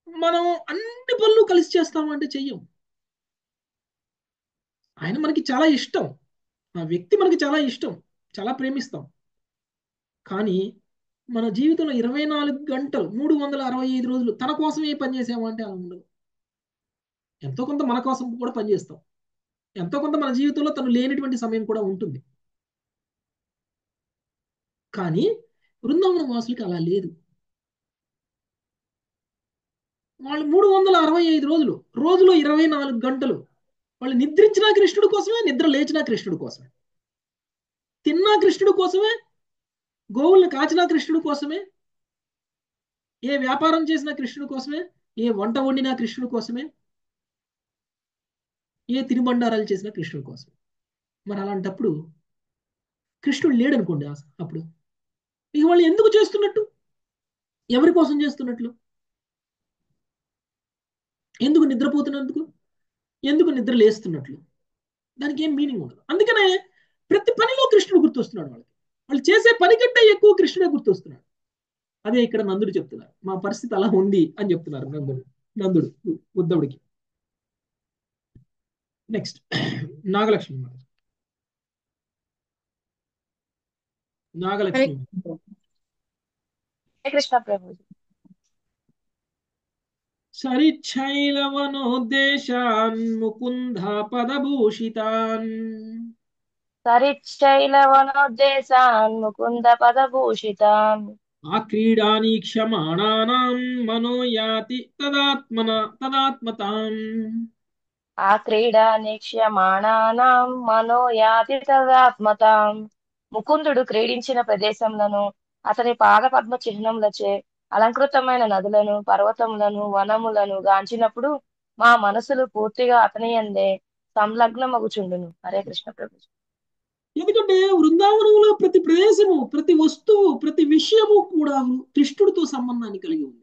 మనం అన్ని పనులు కలిసి చేస్తామంటే చెయ్యం. ఆయన మనకి చాలా ఇష్టం, ఆ వ్యక్తి మనకి చాలా ఇష్టం, చాలా ప్రేమిస్తాం. కానీ మన జీవితంలో 24 గంటలు 365 రోజులు తన కోసమే పనిచేసాము అంటే అలా ఉండదు. ఎంతో కొంత మన కోసం కూడా పనిచేస్తాం, ఎంతో కొంత మన జీవితంలో తను లేనటువంటి సమయం కూడా ఉంటుంది. కానీ బృందావన వాసులకి అలా లేదు. వాళ్ళు 365 రోజులు, రోజులో 24 గంటలు వాళ్ళు నిద్రించినా కృష్ణుడి కోసమే, నిద్ర లేచినా కృష్ణుడి కోసమే, తిన్నా కృష్ణుడి కోసమే, గోవుల్ని కాచినా కృష్ణుడి కోసమే, ఏ వ్యాపారం చేసినా కృష్ణుడి కోసమే, ఏ వంట వండినా కృష్ణుడి కోసమే, ఏ తినుబండారాలు చేసినా కృష్ణుడి కోసమే. మరి అలాంటప్పుడు కృష్ణుడు లేడనుకోండి, అప్పుడు ఇక వాళ్ళు ఎందుకు చేస్తున్నట్టు? ఎవరి కోసం చేస్తున్నట్లు? ఎందుకు నిద్రపోతున్నందుకు, ఎందుకు నిద్ర లేస్తున్నట్లు? దానికి ఏం మీనింగ్ ఉండదు. అందుకనే ప్రతి పనిలో కృష్ణుడు గుర్తొస్తున్నాడు వాళ్ళకి. వాళ్ళు చేసే పని కంటే ఎక్కువ కృష్ణుడే గుర్తొస్తున్నాడు. అదే ఇక్కడ నందుడు చెప్తున్నారు, మా పరిస్థితి అలా ఉంది అని చెప్తున్నారు నందుడు ఉద్ధవుడికి. నెక్స్ట్ నాగలక్ష్మి. నాగలక్ష్మి కృష్ణ ప్రభు. సరిచ్చైలవనోద్దేశాన్ ముకుంద పదభూషితాన్. సరిచ్చైలవనోద్దేశాన్ ముకుంద పదభూషితాన్. ఆ క్రీడాని క్షమాణానాం మనోయాతి తదాత్మతాం. ఆ క్రీడా నిక్ష్యమాణానాం మనో యాతి తదాత్మతాం. ముకుందుడు క్రీడించిన ప్రదేశములను అతని పాదపద్మ చిహ్నములచే అలంకృతమైన నదులను పర్వతములను వనములను గాంచినప్పుడు మా మనసులు పూర్తిగా అతని యందే సంలగ్నమగుచుండును. హరే కృష్ణ ప్రభు. ఎందుకంటే వృందావనంలో ప్రతి ప్రదేశము, ప్రతి వస్తువు, ప్రతి విషయము కూడా కృష్ణుడితో సంబంధాన్ని కలిగి ఉంది.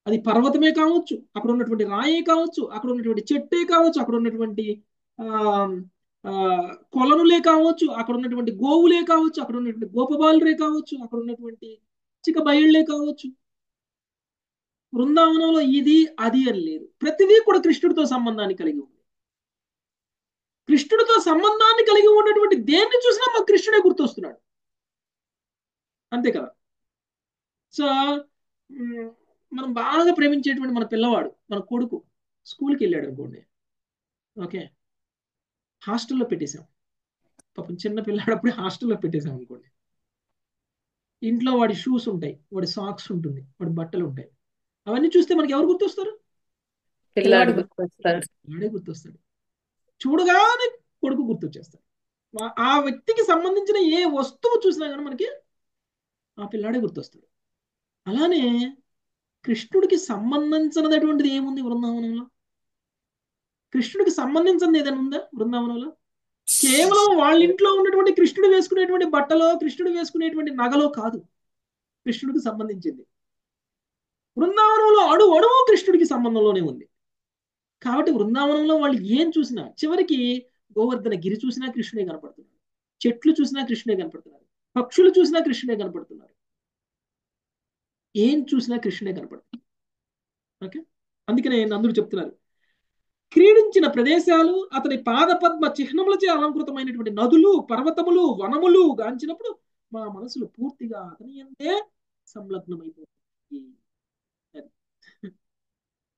అది పర్వతమే కావచ్చు, అక్కడ ఉన్నటువంటి రాయే కావచ్చు, అక్కడ ఉన్నటువంటి చెట్టే కావచ్చు, అక్కడ ఉన్నటువంటి ఆ ఆ కొలనులే కావచ్చు, అక్కడ ఉన్నటువంటి గోవులే కావచ్చు, అక్కడ ఉన్నటువంటి గోపబాలురే కావచ్చు, అక్కడ ఉన్నటువంటి చిక బయళ్లే కావచ్చు. బృందావనంలో ఇది అది అని లేదు, ప్రతిదీ కూడా కృష్ణుడితో సంబంధాన్ని కలిగి ఉంది. కృష్ణుడితో సంబంధాన్ని కలిగి ఉన్నటువంటి దేన్ని చూసినా మాకు కృష్ణుడే గుర్తొస్తున్నాడు, అంతే కదా. సో మనం బాగా ప్రేమించేటువంటి మన పిల్లవాడు, మన కొడుకు స్కూల్కి వెళ్ళాడు అనుకోండి, ఓకే, హాస్టల్లో పెట్టేశాం. పాపం చిన్న పిల్లాడప్పుడే హాస్టల్లో పెట్టేశాం అనుకోండి. ఇంట్లో వాడి షూస్ ఉంటాయి, వాడి సాక్స్ ఉంటుంది, వాడి బట్టలు ఉంటాయి. అవన్నీ చూస్తే మనకి ఎవరు గుర్తొస్తారు? పిల్లాడు గుర్తొస్తాడు. పిల్లాడే గుర్తొస్తాడు. చూడగానే కొడుకు గుర్తొచ్చేస్తాడు. ఆ వ్యక్తికి సంబంధించిన ఏ వస్తువు చూసినా కానీ మనకి ఆ పిల్లాడే గుర్తొస్తాడు. అలానే కృష్ణుడికి సంబంధించినటువంటిది ఏముంది బృందావనంలో? కృష్ణుడికి సంబంధించింది ఏదైనా ఉందా బృందావనంలో? కేవలం వాళ్ళ ఇంట్లో ఉన్నటువంటి కృష్ణుడు వేసుకునేటువంటి బట్టలో, కృష్ణుడు వేసుకునేటువంటి నగలో కాదు కృష్ణుడికి సంబంధించింది. బృందావనంలో అడుగు కృష్ణుడికి సంబంధంలోనే ఉంది. కాబట్టి బృందావనంలో వాళ్ళు ఏం చూసినా, చివరికి గోవర్ధన గిరి చూసినా కృష్ణుడే కనపడుతున్నాడు, చెట్లు చూసినా కృష్ణుడే కనపడుతున్నారు, పక్షులు చూసినా కృష్ణుడే కనపడుతున్నారు, ఏం చూసినా కృష్ణుడే కనపడుతున్నారు. ఓకే, అందుకనే నందుడు చెప్తున్నారు, క్రీడించిన ప్రదేశాలు అతని పాదపద్మ చిహ్నములచే అలంకృతమైనటువంటి నదులు, పర్వతములు, వనములు గాంచినప్పుడు మా మనసులు పూర్తిగా అతని యందే సంలగ్నమైపోతుంది.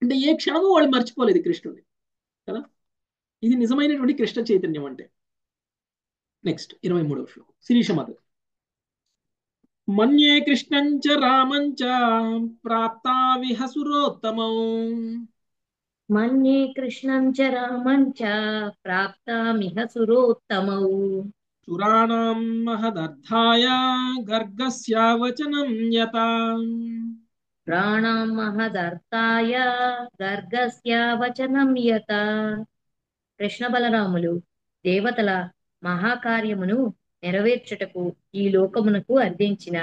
అంటే ఏ క్షణము వాళ్ళు మర్చిపోలేదు కృష్ణుడిని కదా. ఇది నిజమైనటువంటి కృష్ణ చైతన్యం అంటే. నెక్స్ట్ 23వ శ్లోకం శిరీషమాత. మన్యే కృష్ణంచ రామంచ ప్రాప్తా విహసురోత్తమౌ. మన్యే కృష్ణం చ రామం చ ప్రాప్తామిహ సురోత్తమౌ. సురాణం మహదర్థాయ గర్గస్య వచనం యతా. ప్రాణాం మహదర్థాయ గర్గస్య వచనం యత. కృష్ణ బలరాములు దేవతల మహాకార్యమును నెరవేర్చుటకు ఈ లోకమునకు అర్థించిన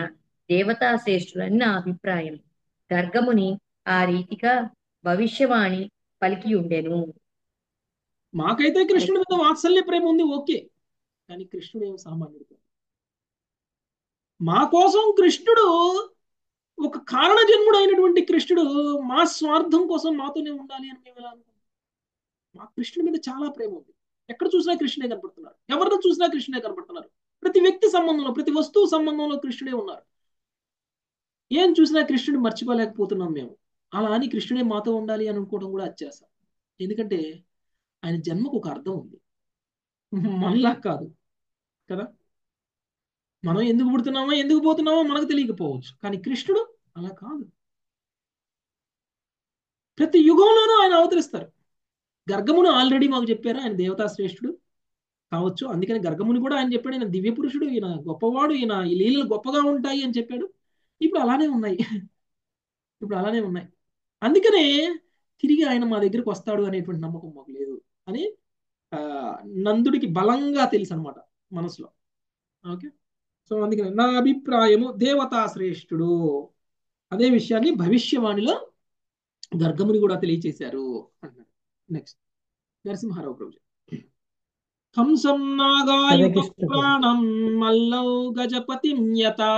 దేవతా శ్రేష్ఠులని నా అభిప్రాయం. గర్గముని ఆ రీతిగా భవిష్యవాణి పలికి ఉండెను. మాకైతే కృష్ణుడి మీద వాత్సల్య ప్రేమ ఉంది, ఓకే, కానీ కృష్ణుడు ఏం సామాన్యుడు కాదు. మా కోసం కృష్ణుడు ఒక కారణ జన్ముడు అయినటువంటి కృష్ణుడు మా స్వార్థం కోసం మాతోనే ఉండాలి అని మేము ఎలా అనుకుంటాం? మా కృష్ణుడి మీద చాలా ప్రేమ ఉంది. ఎక్కడ చూసినా కృష్ణుడే కనపడుతున్నారు, ఎవరిని చూసినా కృష్ణుడే కనపడుతున్నారు. ప్రతి వ్యక్తి సంబంధంలో, ప్రతి వస్తువు సంబంధంలో కృష్ణుడే ఉన్నారు. ఏం చూసినా కృష్ణుడు మర్చిపోలేకపోతున్నాం మేము. అలా అని కృష్ణుడే మాతో ఉండాలి అని అనుకోవడం కూడా అత్యాశ. ఎందుకంటే ఆయన జన్మకు ఒక అర్థం ఉంది, మనలా కాదు కదా. మనం ఎందుకు పుడుతున్నామో ఎందుకు పోతున్నామో మనకు తెలియకపోవచ్చు, కానీ కృష్ణుడు అలా కాదు. ప్రతి యుగంలోనూ ఆయన అవతరిస్తారు. గర్గమును ఆల్రెడీ మాకు చెప్పారు, ఆయన దేవతా శ్రేష్ఠుడు కావచ్చు, అందుకని గర్గముని కూడా ఆయన చెప్పాడు, ఈయన దివ్య పురుషుడు, ఈయన గొప్పవాడు, ఈయన ఈ లీలలు గొప్పగా ఉంటాయి అని చెప్పాడు. ఇప్పుడు అలానే ఉన్నాయి, ఇప్పుడు అలానే ఉన్నాయి. అందుకనే తిరిగి ఆయన మా దగ్గరికి వస్తాడు అనేటువంటి నమ్మకం మాకు లేదు అని నందుడికి బలంగా తెలుసు అనమాట మనసులో. ఓకే, సో అందుకని నా అభిప్రాయము దేవతా శ్రేష్ఠుడు. అదే విషయాన్ని భవిష్యవాణిలో గర్గముని కూడా తెలియచేశారు అన్నాడు. నెక్స్ట్ నరసింహారావు ప్రభు. కంసం నాగాయుధ ప్రాణం మల్లౌ గజపతిం యతా.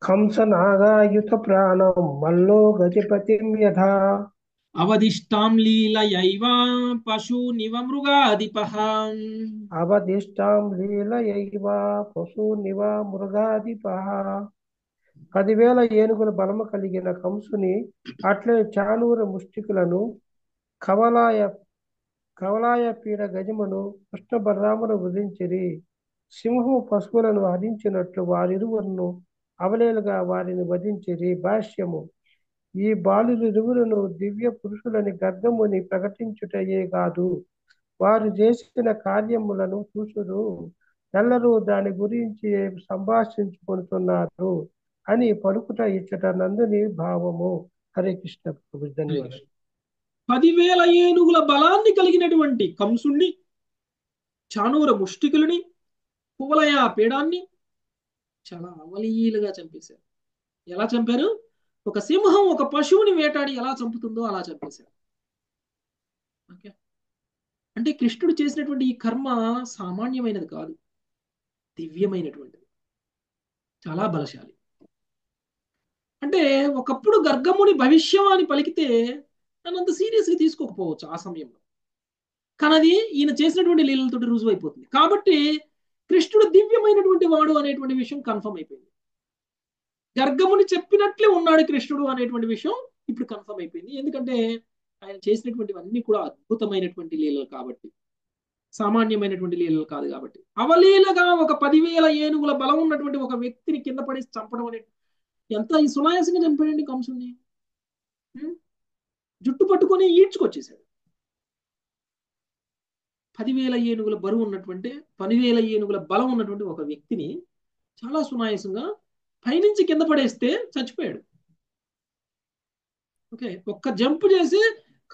కంస నాగాయుధ ప్రాణం మల్లో గజపతిం యథా. అవదిష్టాం లీలయైవ పశూనివ మృగాధిపః. అవదిష్టాం లీలయైవ పశూనివ మృగాధిపః. 10,000 ఏనుగుల బలము కలిగిన కంసుని అట్లే చానూర ముష్టికులను కవలాయ పీడ గజమును కృష్ణ బలరామును వధించిరి. సింహము పశువులను హరించినట్లు వారిరువురును అవలేలుగా వారిని వధించిరి. భాష్యము. ఈ బాలురిరువురును దివ్య పురుషులని గర్గముని ప్రకటించుటయే కాదు, వారు చేసిన కార్యములను చూసురు, ఎల్లరూ దాని గురించి సంభాషించుకుంటున్నారు అని పలుకుట ఇచ్చట నందుని భావము. హరే కృష్ణ ప్రభు. ధన్యవాదాలు. 10,000 ఏనుగుల బలాన్ని కలిగినటువంటి కంసుణ్ణి, చాణూర ముష్టికులని, కువలయ పీడాన్ని చాలా అవలీలుగా చంపేశారు. ఎలా చంపారు? ఒక సింహం ఒక పశువుని వేటాడి ఎలా చంపుతుందో అలా చంపేశారు. ఓకే, అంటే కృష్ణుడు చేసినటువంటి ఈ కర్మ సామాన్యమైనది కాదు, దివ్యమైనటువంటిది, చాలా బలశాలి. అంటే ఒకప్పుడు గర్గముని భవిష్యవాణి పలికితే నన్ను అంత సీరియస్గా తీసుకోకపోవచ్చు ఆ సమయంలో, కానీ అది ఈయన చేసినటువంటి లీలలతో రుజువు అయిపోతుంది. కాబట్టి కృష్ణుడు దివ్యమైనటువంటి వాడు అనేటువంటి విషయం కన్ఫర్మ్ అయిపోయింది. గర్గముని చెప్పినట్లే ఉన్నాడు కృష్ణుడు అనేటువంటి విషయం ఇప్పుడు కన్ఫర్మ్ అయిపోయింది. ఎందుకంటే ఆయన చేసినటువంటివన్నీ కూడా అద్భుతమైనటువంటి లీలలు కాబట్టి, సామాన్యమైనటువంటి లీలలు కాదు కాబట్టి. అవలీలగా ఒక 10,000 ఏనుగుల బలం ఉన్నటువంటి ఒక వ్యక్తిని కింద పడి చంపడం అనేది ఎంత సునాయాసంగా చంపాడండి కంసుని. జుట్టు పట్టుకొని ఈడ్చుకొచ్చేసాడు. 10,000 ఏనుగుల బరువు ఉన్నటువంటి 10,000 ఏనుగుల బలం ఉన్నటువంటి ఒక వ్యక్తిని చాలా సునాయాసంగా పైనుంచి కింద పడేస్తే చచ్చిపోయాడు. ఓకే, ఒక్క జంప్ చేసి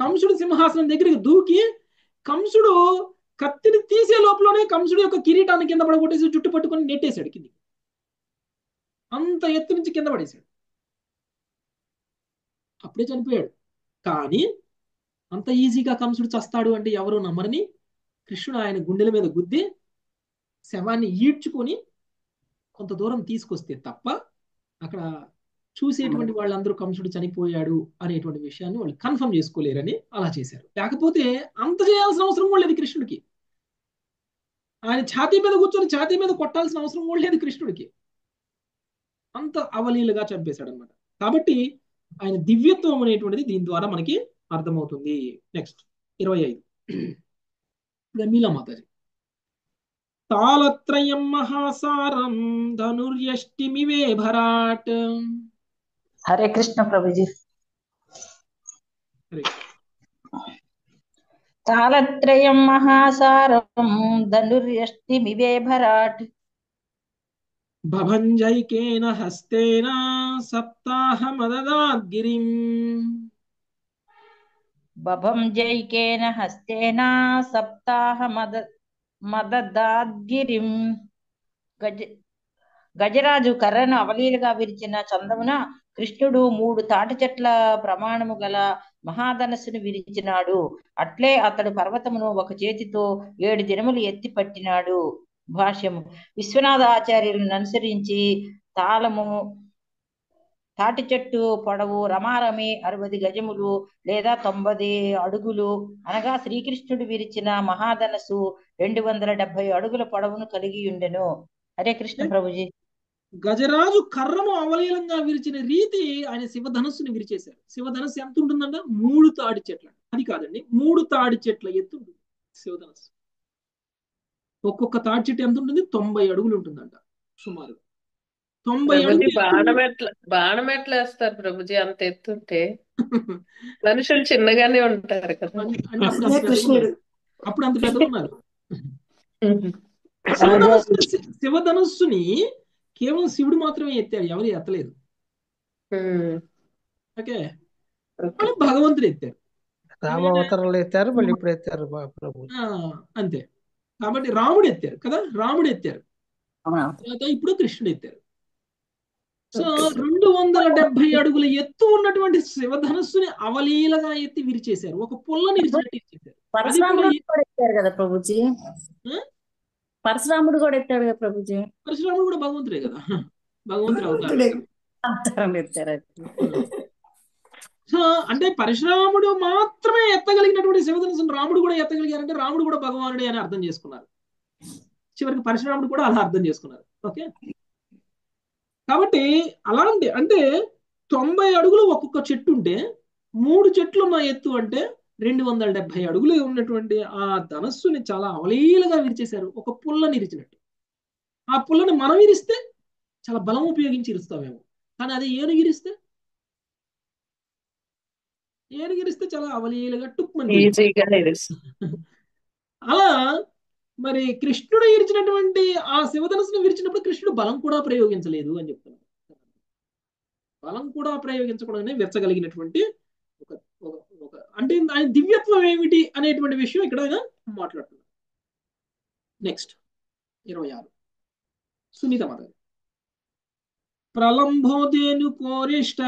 కంసుడు సింహాసనం దగ్గరికి దూకి కంసుడు కత్తిని తీసే లోపలనే కంసుడు యొక్క కిరీటాన్ని కింద పడగొట్టేసి జుట్టు పట్టుకొని నెట్టేశాడు కిందికి. అంత ఎత్తు నుంచి కింద పడేశాడు. అప్పుడే చనిపోయాడు. కానీ అంత ఈజీగా కంసుడు చస్తాడు అంటే ఎవరు నమ్మరని కృష్ణుడు ఆయన గుండెల మీద గుద్ది శవాన్ని ఈడ్చుకొని కొంత దూరం తీసుకొస్తే తప్ప అక్కడ చూసేటువంటి వాళ్ళందరూ కంసుడు చనిపోయాడు అనేటువంటి విషయాన్ని వాళ్ళు కన్ఫర్మ్ చేసుకోలేరని అలా చేశారు. లేకపోతే అంత చేయాల్సిన అవసరం కూడా లేదు కృష్ణుడికి. ఆయన ఛాతీ మీద కూర్చొని ఛాతీ మీద కొట్టాల్సిన అవసరం కూడా లేదు కృష్ణుడికి. అంత అవలీలుగా చంపేశాడు అనమాట. కాబట్టి ఆయన దివ్యత్వం అనేటువంటిది దీని ద్వారా మనకి అర్థమవుతుంది. నెక్స్ట్ 25 మీలా మాతాజీ. తాళత్రయం మహాసారం ధనుర్యష్టిమివే భరాట్. హరే కృష్ణ ప్రభుజీ. తాళత్రయం మహాసారం ధనుర్యష్టిమివే భరాట్. భభంజైకేన హస్తేన సప్తాహమదదాద్గిరిం. బభంజైకేన హస్తేన సప్తాహమదదాద్గిరిం. గజరాజు కర్రను అవలీలుగా విరిచిన చందమున కృష్ణుడు 3 తాటి చెట్ల ప్రమాణము గల మహాధనస్సును విరిచినాడు. అట్లే అతడు పర్వతమును ఒక చేతితో 7 దినములు ఎత్తి పట్టినాడు. భాష్యము. విశ్వనాథ ఆచార్యులను అనుసరించి తాళము తాటి చెట్టు పొడవు రమారమి 60 గజములు లేదా 90 అడుగులు అనగా శ్రీకృష్ణుడు విరిచిన మహాధనస్సు 270 అడుగుల పొడవును కలిగి ఉండెను. హరే కృష్ణ ప్రభుజీ. గజరాజు కర్రను అవలీలంగా విరిచిన రీతి ఆయన శివధనస్సుని విరిచేశారు. శివధనస్సు ఎంత ఉంటుందంట? 3 తాడి చెట్ల, అది కాదండి, 3 తాడి చెట్ల ఎత్తు ఉంటుంది శివధనస్సు. ఒక్కొక్క తాడి చెట్టు ఎంత ఉంటుంది? 90 అడుగులు ఉంటుందంట సుమారు. 90 అడుగులు. బాణం ఎట్లా వేస్తారు ప్రభుజీ అంత ఎత్తుంటే? మనుషులు చిన్నగానే ఉంటారు కదా. అప్పుడు అంత పెద్దగా ఉన్నారు. శివధనస్సుని కేవలం శివుడు మాత్రమే ఎత్తాడు, ఎవరు ఎత్తలేదు. ఓకే, భగవంతుడు ఎత్తారు. రామావతారంలో ఎత్తారు, మళ్ళీ ఇప్పుడు ఎత్తారు ప్రభు. అంతే. కాబట్టి రాముడు ఎత్తారు కదా, రాముడు ఎత్తారు, ఇప్పుడు కృష్ణుడు ఎత్తారు. సో 270 అడుగుల ఎత్తు ఉన్నటువంటి శివధనస్సుని అవలీలగా ఎత్తి విరిచేశారు. ఒక పుల్లని విరిచేశారు. పరశురాముడు కదా ప్రభుజీ. పరశురాముడు కూడా ఎత్తాడు కదా ప్రభుజీ. పరశురాముడు కూడా భగవంతుడే కదా, భగవంతుడు అవతారం ఎత్తారు. సో అంటే పరశురాముడు మాత్రమే ఎత్తగలిగినటువంటి శివధనుసును రాముడు కూడా ఎత్తగలిగారంటే రాముడు కూడా భగవానుడే అని అర్థం చేసుకున్నారు. చివరికి పరశురాముడు కూడా అలా అర్థం చేసుకున్నారు. ఓకే, కాబట్టి అలాంటి అంటే 90 అడుగులు ఒక్కొక్క చెట్టు ఉంటే 3 చెట్లు ఉన్న ఎత్తు అంటే 270 అడుగులు ఉన్నటువంటి ఆ ధనస్సుని చాలా అవలీలుగా విరిచేశారు, ఒక పుల్లని ఇరిచినట్టు. ఆ పుల్లని మనం ఇరిస్తే చాలా బలం ఉపయోగించి ఇరుస్తామేమో, కానీ అది ఏనుగు ఇరిస్తే ఏనుగు ఇరిస్తే చాలా అవలీలగా టుక్మని వెళ్ళిపోతుంది. ఈజీగా తెలుసు. అలా మరి కృష్ణుడు ఇరిచినటువంటి ఆ శివధనుసును విరిచినప్పుడు కృష్ణుడు బలం కూడా ప్రయోగించలేదు అని చెప్తున్నాడు. బలం కూడా ప్రయోగించకూడదని విరచగలిగినటువంటి ఒక ఒక- ఒక అంటే ఆయన దివ్యత్వం ఏమిటి అనేటువంటి విషయం ఇక్కడ ఆయన మాట్లాడుతున్నారు. నెక్స్ట్ 26 సునీత మాత. ప్రలంబోదేను కోరిష్ట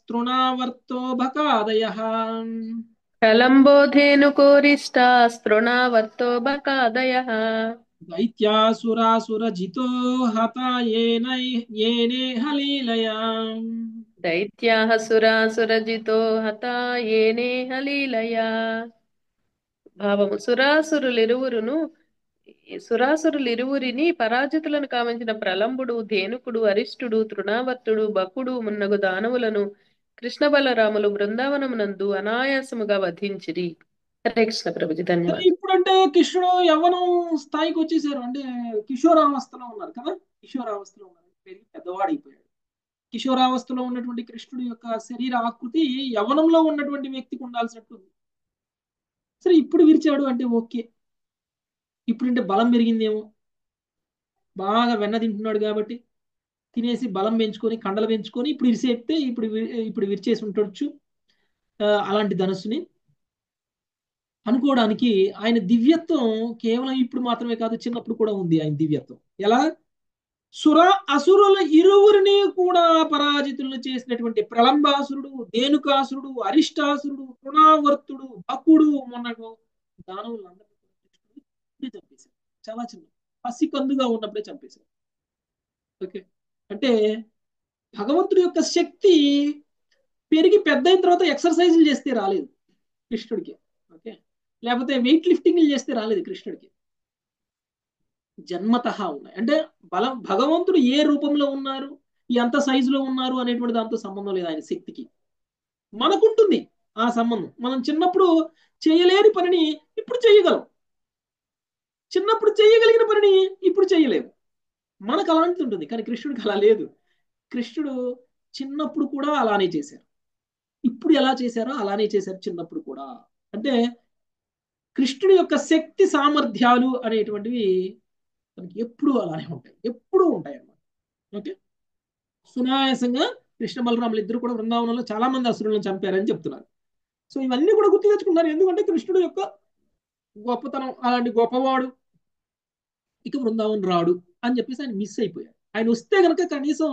తృణావర్తో బకాదయ ప్రలంబోధేనుకోరిష్టా స్పృణావర్తో బకాదయః దైత్యాసురాసురజితో హత ఏనే హలీలయా. దైత్యాః సురాసురజితో హతా ఏనేహ లీలయా. భావము సురాసురులిరువురిని పరాజితులను కావించిన ప్రలంబుడు, ధేనుకుడు, అరిష్టుడు, తృణావర్తుడు, బకుడు మున్నగు దానవులను కృష్ణ బలరాములు బృందావనమునందు అనాయాసముగా వధించిరి. హరే కృష్ణ ప్రభుజీ, సరే, ధన్యవాదాలు. ఇప్పుడంటే కృష్ణుడు యవ్వనం స్థాయికి వచ్చేసారు, అంటే కిషోరావస్థలో ఉన్నారు కదా. కిషోరావస్థలో ఉన్నారు, పెరిగి పెద్దవాడైపోయాడు. కిషోరావస్థలో ఉన్నటువంటి కృష్ణుడి యొక్క శరీర ఆకృతి యవ్వనంలో ఉన్నటువంటి వ్యక్తికి ఉండాల్సినట్టు ఉంది. సరే, ఇప్పుడు విరిచాడు అంటే ఓకే, ఇప్పుడంటే బలం పెరిగిందేమో, బాగా వెన్న తింటున్నాడు కాబట్టి తినేసి బలం పెంచుకొని కండలు పెంచుకొని ఇప్పుడు ఇరిసేస్తే ఇప్పుడు విరిచేసి ఉండొచ్చు అలాంటి ధనుస్సుని అనుకోవడానికి. ఆయన దివ్యత్వం కేవలం ఇప్పుడు మాత్రమే కాదు, చిన్నప్పుడు కూడా ఉంది ఆయన దివ్యత్వం. ఎలా? అసురుల ఇరువురిని కూడా పరాజితులను చేసినటువంటి ప్రలంబాసురుడు, ధేనుకాసురుడు, అరిష్టాసురుడు, తృణావర్తుడు, బకుడు మొన్నకు దానవులందరినీ చంపేశారు. చాలా చిన్న పసికందుగా ఉన్నప్పుడే చంపేశారు. ఓకే, అంటే భగవంతుడి యొక్క శక్తి పెరిగి పెద్ద అయిన తర్వాత ఎక్సర్సైజులు చేస్తే రాలేదు కృష్ణుడికి. ఓకే, లేకపోతే వెయిట్ లిఫ్టింగ్లు చేస్తే రాలేదు కృష్ణుడికి. జన్మతః ఉన్నాయి. అంటే బలం భగవంతుడు ఏ రూపంలో ఉన్నారు, ఎంత సైజులో ఉన్నారు అనేటువంటి దాంతో సంబంధం లేదు ఆయన శక్తికి. మనకుంటుంది ఆ సంబంధం. మనం చిన్నప్పుడు చేయలేని పనిని ఇప్పుడు చేయగలం, చిన్నప్పుడు చేయగలిగిన పనిని ఇప్పుడు చేయలేము. మనకు అలాంటిది ఉంటుంది, కానీ కృష్ణుడికి అలా లేదు. కృష్ణుడు చిన్నప్పుడు కూడా అలానే చేశారు, ఇప్పుడు ఎలా చేశారో అలానే చేశారు చిన్నప్పుడు కూడా. అంటే కృష్ణుడి యొక్క శక్తి సామర్థ్యాలు అనేటువంటివి మనకి ఎప్పుడు అలానే ఉంటాయి, ఎప్పుడు ఉంటాయి అన్నమాట. ఓకే, సునాయాసంగా కృష్ణ బలరాములు ఇద్దరు కూడా బృందావనంలో చాలా మంది అసురులను చంపారని చెప్తున్నారు. సో ఇవన్నీ కూడా గుర్తు తెచ్చుకున్నారు, ఎందుకంటే కృష్ణుడు యొక్క గొప్పతనం అలాంటి గొప్పవాడు, ఇక బృందావనం రాడు అని చెప్పేసి ఆయన మిస్ అయిపోయారు. ఆయన వస్తే కనుక కనీసం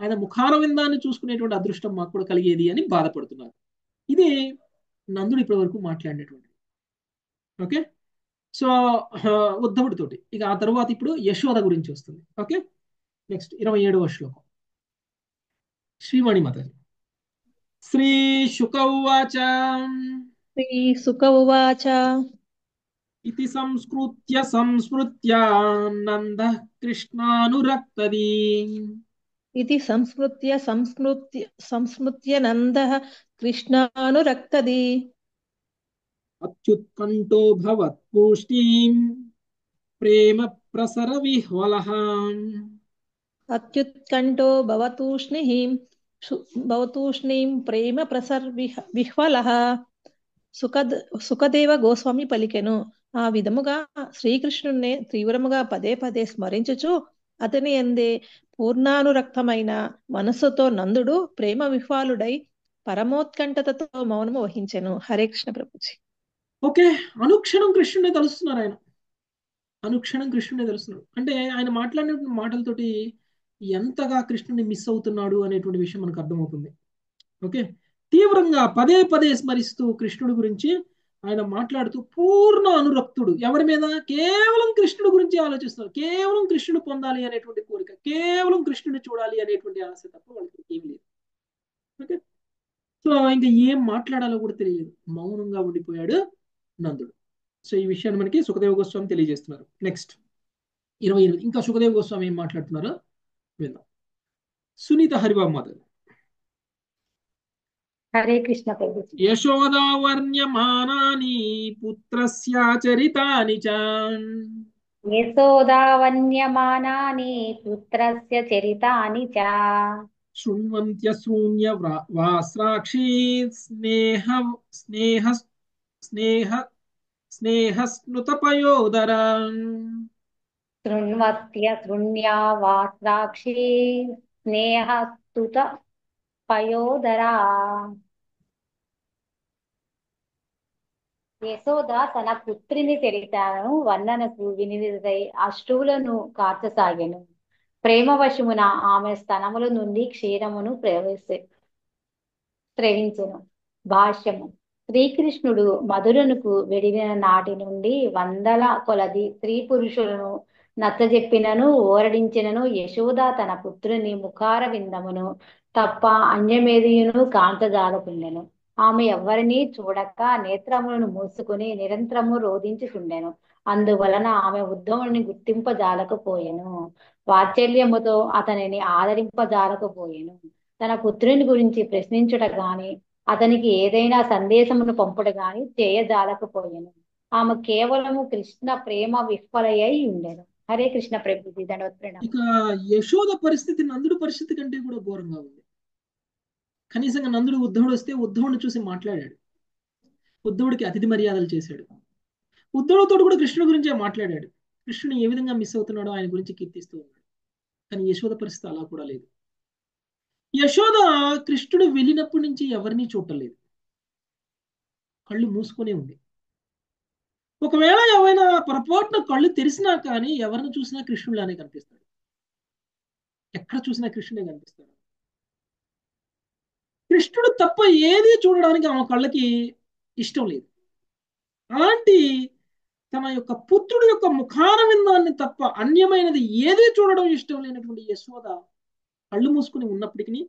ఆయన ముఖార విందాన్ని చూసుకునేటువంటి అదృష్టం మాకు కూడా కలిగేది అని బాధపడుతున్నారు. ఇది నందుడు ఇప్పటి వరకు మాట్లాడినటువంటి. ఓకే, సో ఉద్ధవుడితోటి ఇక ఆ తర్వాత ఇప్పుడు యశోద గురించి వస్తుంది. ఓకే, నెక్స్ట్ 27వ శ్లోకం. శ్రీమణి మాతాజీ. శ్రీ శుక ఉవాచ శ్రీశుక ఉవాచ ఇతి సంస్మృత్య నందః కృష్ణానురక్తదీ ఇది సంస్మృత్య నందః కృష్ణానురక్తది అత్యుత్కంఠో భవత్పూష్టిం ప్రేమ ప్రసర విహ్వలః. అత్యుత్కంఠో భవతూష్ణీం ప్రేమ విహ్వలః. సుఖదేవ గోస్వామి పలికెను. ఆ విధముగా శ్రీకృష్ణుణ్ణి తీవ్రముగా పదే పదే స్మరించుచు అతని యందే పూర్ణానురక్తమైన మనస్సుతో నందుడు ప్రేమ విహ్వాలుడై పరమోత్కంఠతతో మౌనము వహించెను. హరే కృష్ణ ప్రభుజీ. ఓకే, అనుక్షణం కృష్ణుడే తలుస్తున్నారు ఆయన, అనుక్షణం కృష్ణుడే తెలుస్తున్నాడు. అంటే ఆయన మాట్లాడిన మాటలతోటి ఎంతగా కృష్ణుని మిస్ అవుతున్నాడు అనేటువంటి విషయం మనకు అర్థమవుతుంది. ఓకే, తీవ్రంగా పదే పదే స్మరిస్తూ కృష్ణుడి గురించి ఆయన మాట్లాడుతూ పూర్ణ అనురక్తుడు. ఎవరి మీద? కేవలం కృష్ణుడి గురించి ఆలోచిస్తున్నారు, కేవలం కృష్ణుడు పొందాలి అనేటువంటి కోరిక, కేవలం కృష్ణుడిని చూడాలి అనేటువంటి ఆశ తప్ప వాళ్ళకి ఏమి లేదు. ఓకే, సో ఇంకా ఏం మాట్లాడాలో కూడా తెలియదు, మౌనంగా ఉండిపోయాడు నందుడు. సో ఈ విషయాన్ని మనకి సుఖదేవ గోస్వామి తెలియజేస్తున్నారు. నెక్స్ట్ 28 ఇంకా సుఖదేవ గోస్వామి ఏం మాట్లాడుతున్నారో విందాం. సునీత హరిబాబు మాధవ్. హరే కృష్ణ ప్రభుజీ. యశోదావర్ణ్యమానాని పుత్రస్యాచరితాని చ యశోదావన్యమానాని పుత్రస్య చరితాని చ శృణ్వంత్యశూన్య వాస్రాక్షి స్నేహ స్నేహ స్నేహ స్నేహస్నుతపయోదర శృణ్వత్య వాత్రాక్షి స్నేహస్తుత పయోదరా. యశోద తన పుత్రిని తెలిపాను వర్ణనకు వినిదిదై అశ్రువులను కార్చసాగెను. ప్రేమవశమున ఆమె స్తనముల నుండి క్షీరమును స్రవించెను. భాష్యము. శ్రీకృష్ణుడు మధురనుకు వెడిన నాటి నుండి వందల కొలది స్త్రీ పురుషులను నచ్చజెప్పినను ఓరడించినను యశోద తన పుత్రుని ముఖార విందమును తప్ప అన్యమేదియును కాంతజాలకుండెను. ఆమె ఎవ్వరినీ చూడక నేత్రములను మూసుకుని నిరంతరము రోధించుచుండెను. అందువలన ఆమె ఉద్ధవుని గుర్తింపజాలకపోయెను. వాత్సల్యముతో అతనిని ఆదరింపజాలకపోయెను. తన పుత్రుని గురించి ప్రశ్నించుట గాని అతనికి ఏదైనా సందేశమును పంపుట గాని చేయజాలకపోయెను. ఆమె కేవలము కృష్ణ ప్రేమ విఫలయ్యి ఉండెను. హరే కృష్ణ ప్రభుజీ. ధన్యవాద ప్రణామం. ఇక యశోద పరిస్థితి నందుడు పరిస్థితి కంటే కూడా ఘోరంగా ఉంది. కనీసంగా నందుడు ఉద్ధవుడు వస్తే ఉద్ధవుడిని చూసి మాట్లాడాడు, ఉద్ధవుడికి అతిథి మర్యాదలు చేశాడు, ఉద్ధవుడితో కూడా కృష్ణుడి గురించే మాట్లాడాడు, కృష్ణుని ఏ విధంగా మిస్ అవుతున్నాడో ఆయన గురించి కీర్తిస్తూ ఉన్నాడు. కానీ యశోద పరిస్థితి అలా కూడా లేదు. యశోద కృష్ణుడు వెళ్ళినప్పటి నుంచి ఎవరినీ చూడలేదు, కళ్ళు మూసుకునే ఉంది. ఒకవేళ ఎవరైనా పొరపాటున కళ్ళు తెరిసినా కానీ ఎవరిని చూసినా కృష్ణుడిలానే కనిపిస్తాడు, ఎక్కడ చూసినా కృష్ణుడే కనిపిస్తాడు. కృష్ణుడు తప్ప ఏది చూడడానికి ఆమె కళ్ళకి ఇష్టం లేదు. అలాంటి తన యొక్క పుత్రుడు యొక్క ముఖార విందాన్ని తప్ప అన్యమైనది ఏది చూడడం ఇష్టం లేనటువంటి యశోద కళ్ళు మూసుకుని ఉన్నప్పటికీ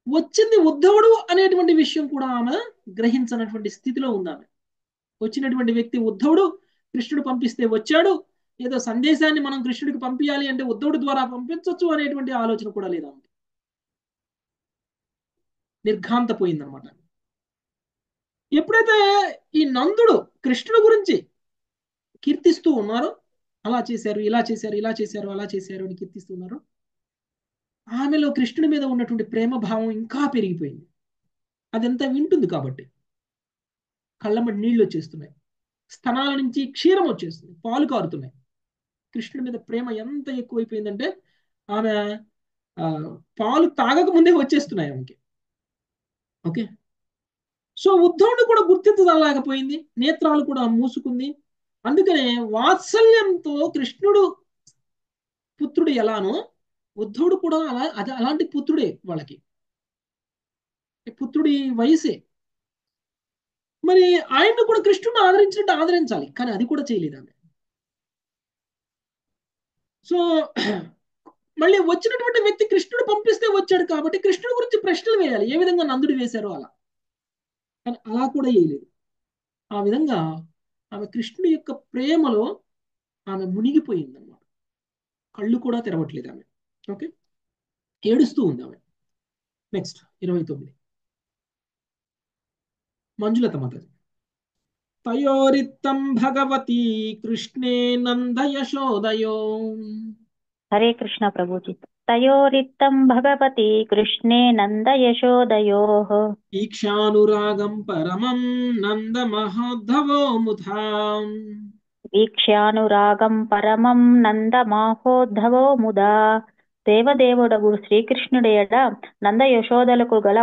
వచ్చింది ఉద్ధవుడు అనేటువంటి విషయం కూడా ఆమె గ్రహించనటువంటి స్థితిలో ఉంది. ఆమె వచ్చినటువంటి వ్యక్తి ఉద్ధవుడు, కృష్ణుడు పంపిస్తే వచ్చాడు, ఏదో సందేశాన్ని మనం కృష్ణుడికి పంపించాలి అంటే ఉద్ధవుడు ద్వారా పంపించవచ్చు అనేటువంటి ఆలోచన కూడా లేదు. ఆమె నిర్ఘాంతపోయిందనమాట. ఎప్పుడైతే ఈ నందుడు కృష్ణుడు గురించి కీర్తిస్తూ ఉన్నారో, అలా చేశారు, ఇలా చేశారు, ఇలా చేశారు, అలా చేశారు అని కీర్తిస్తూ ఉన్నారు, ఆమెలో కృష్ణుడి మీద ఉన్నటువంటి ప్రేమ భావం ఇంకా పెరిగిపోయింది. అదంతా వింటుంది కాబట్టి కళ్ళమ్మటి నీళ్ళు వచ్చేస్తున్నాయి, స్తనాల నుంచి క్షీరం వచ్చేస్తుంది, పాలు కారుతున్నాయి. కృష్ణుడి మీద ప్రేమ ఎంత ఎక్కువైపోయిందంటే ఆమె పాలు తాగక ముందే వచ్చేస్తున్నాయి ఆమెకి. ఓకే, సో ఉద్ధవుడు కూడా గుర్తించలేకపోయింది, నేత్రాలు కూడా మూసుకుంది. అందుకనే వాత్సల్యంతో కృష్ణుడు పుత్రుడు ఎలానో ఉద్ధవుడు కూడా అలాంటి పుత్రుడే, వాళ్ళకి పుత్రుడి వయసే. మరి ఆయన్ని కూడా కృష్ణుడు ఆదరించినట్టు ఆదరించాలి, కానీ అది కూడా చేయలేదు ఆమె. సో మళ్ళీ వచ్చినటువంటి వ్యక్తి కృష్ణుడు పంపిస్తే వచ్చాడు కాబట్టి కృష్ణుడి గురించి ప్రశ్నలు వేయాలి, ఏ విధంగా నందుడు వేశారో అలా. కానీ అలా కూడా వేయలేదు. ఆ విధంగా ఆమె కృష్ణుడి యొక్క ప్రేమలో ఆమె మునిగిపోయింది అన్నమాట. కళ్ళు కూడా తెరవట్లేదు ఆమె. ఓకే, ఏడుస్తూ ఉంది ఆమె. నెక్స్ట్ 29 మంజులత మాతాజీ. తయోరిత్తం భగవతి కృష్ణే నంద యశోదయో. హరే కృష్ణ ప్రభుజీ. తయోరిత్తం భగవతి కృష్ణే నంద యశోదయోః ఈక్షానురాగం పరమం నంద మహోద్ధవో ముధాం. వీక్ష్యానురాగం పరమం నంద మహోద్ధవో ముదా. దేవదేవుడగు శ్రీకృష్ణుడేడ నంద యశోదలకు గల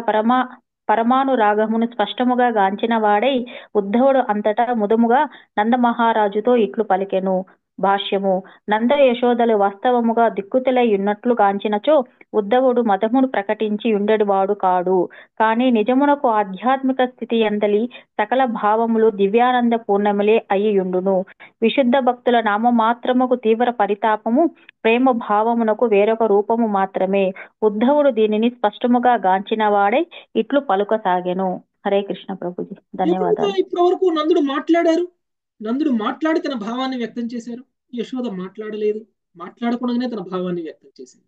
పరమానురాగమును స్పష్టముగా గాంచిన వాడై ఉద్ధవుడు అంతటా ముదముగా నందమహారాజుతో ఇట్లు పలికెను. భాష్యము. నంద యశోదలు వాస్తవముగా దిక్కుతెలై ఉన్నట్లు గాంచినచో ఉద్ధవుడు మతమును ప్రకటించి ఉండేవాడు కాడు. కాని నిజమునకు ఆధ్యాత్మిక స్థితి ఎందలి సకల భావములు దివ్యానంద పూర్ణములే అయ్యుండును. విశుద్ధ భక్తుల నామమాత్రముకు తీవ్ర పరితాపము ప్రేమ భావమునకు వేరొక రూపము మాత్రమే. ఉద్ధవుడు దీనిని స్పష్టముగా గాంచిన వాడే ఇట్లు పలుకసాగెను. హరే కృష్ణ ప్రభుజీ. ధన్యవాదాలు. ఇప్పటి వరకు నందుడు మాట్లాడారు, నందుడు మాట్లాడి తన భావాన్ని వ్యక్తం చేశారు. యశోద మాట్లాడలేదు, మాట్లాడకుండానే తన భావాన్ని వ్యక్తం చేసింది.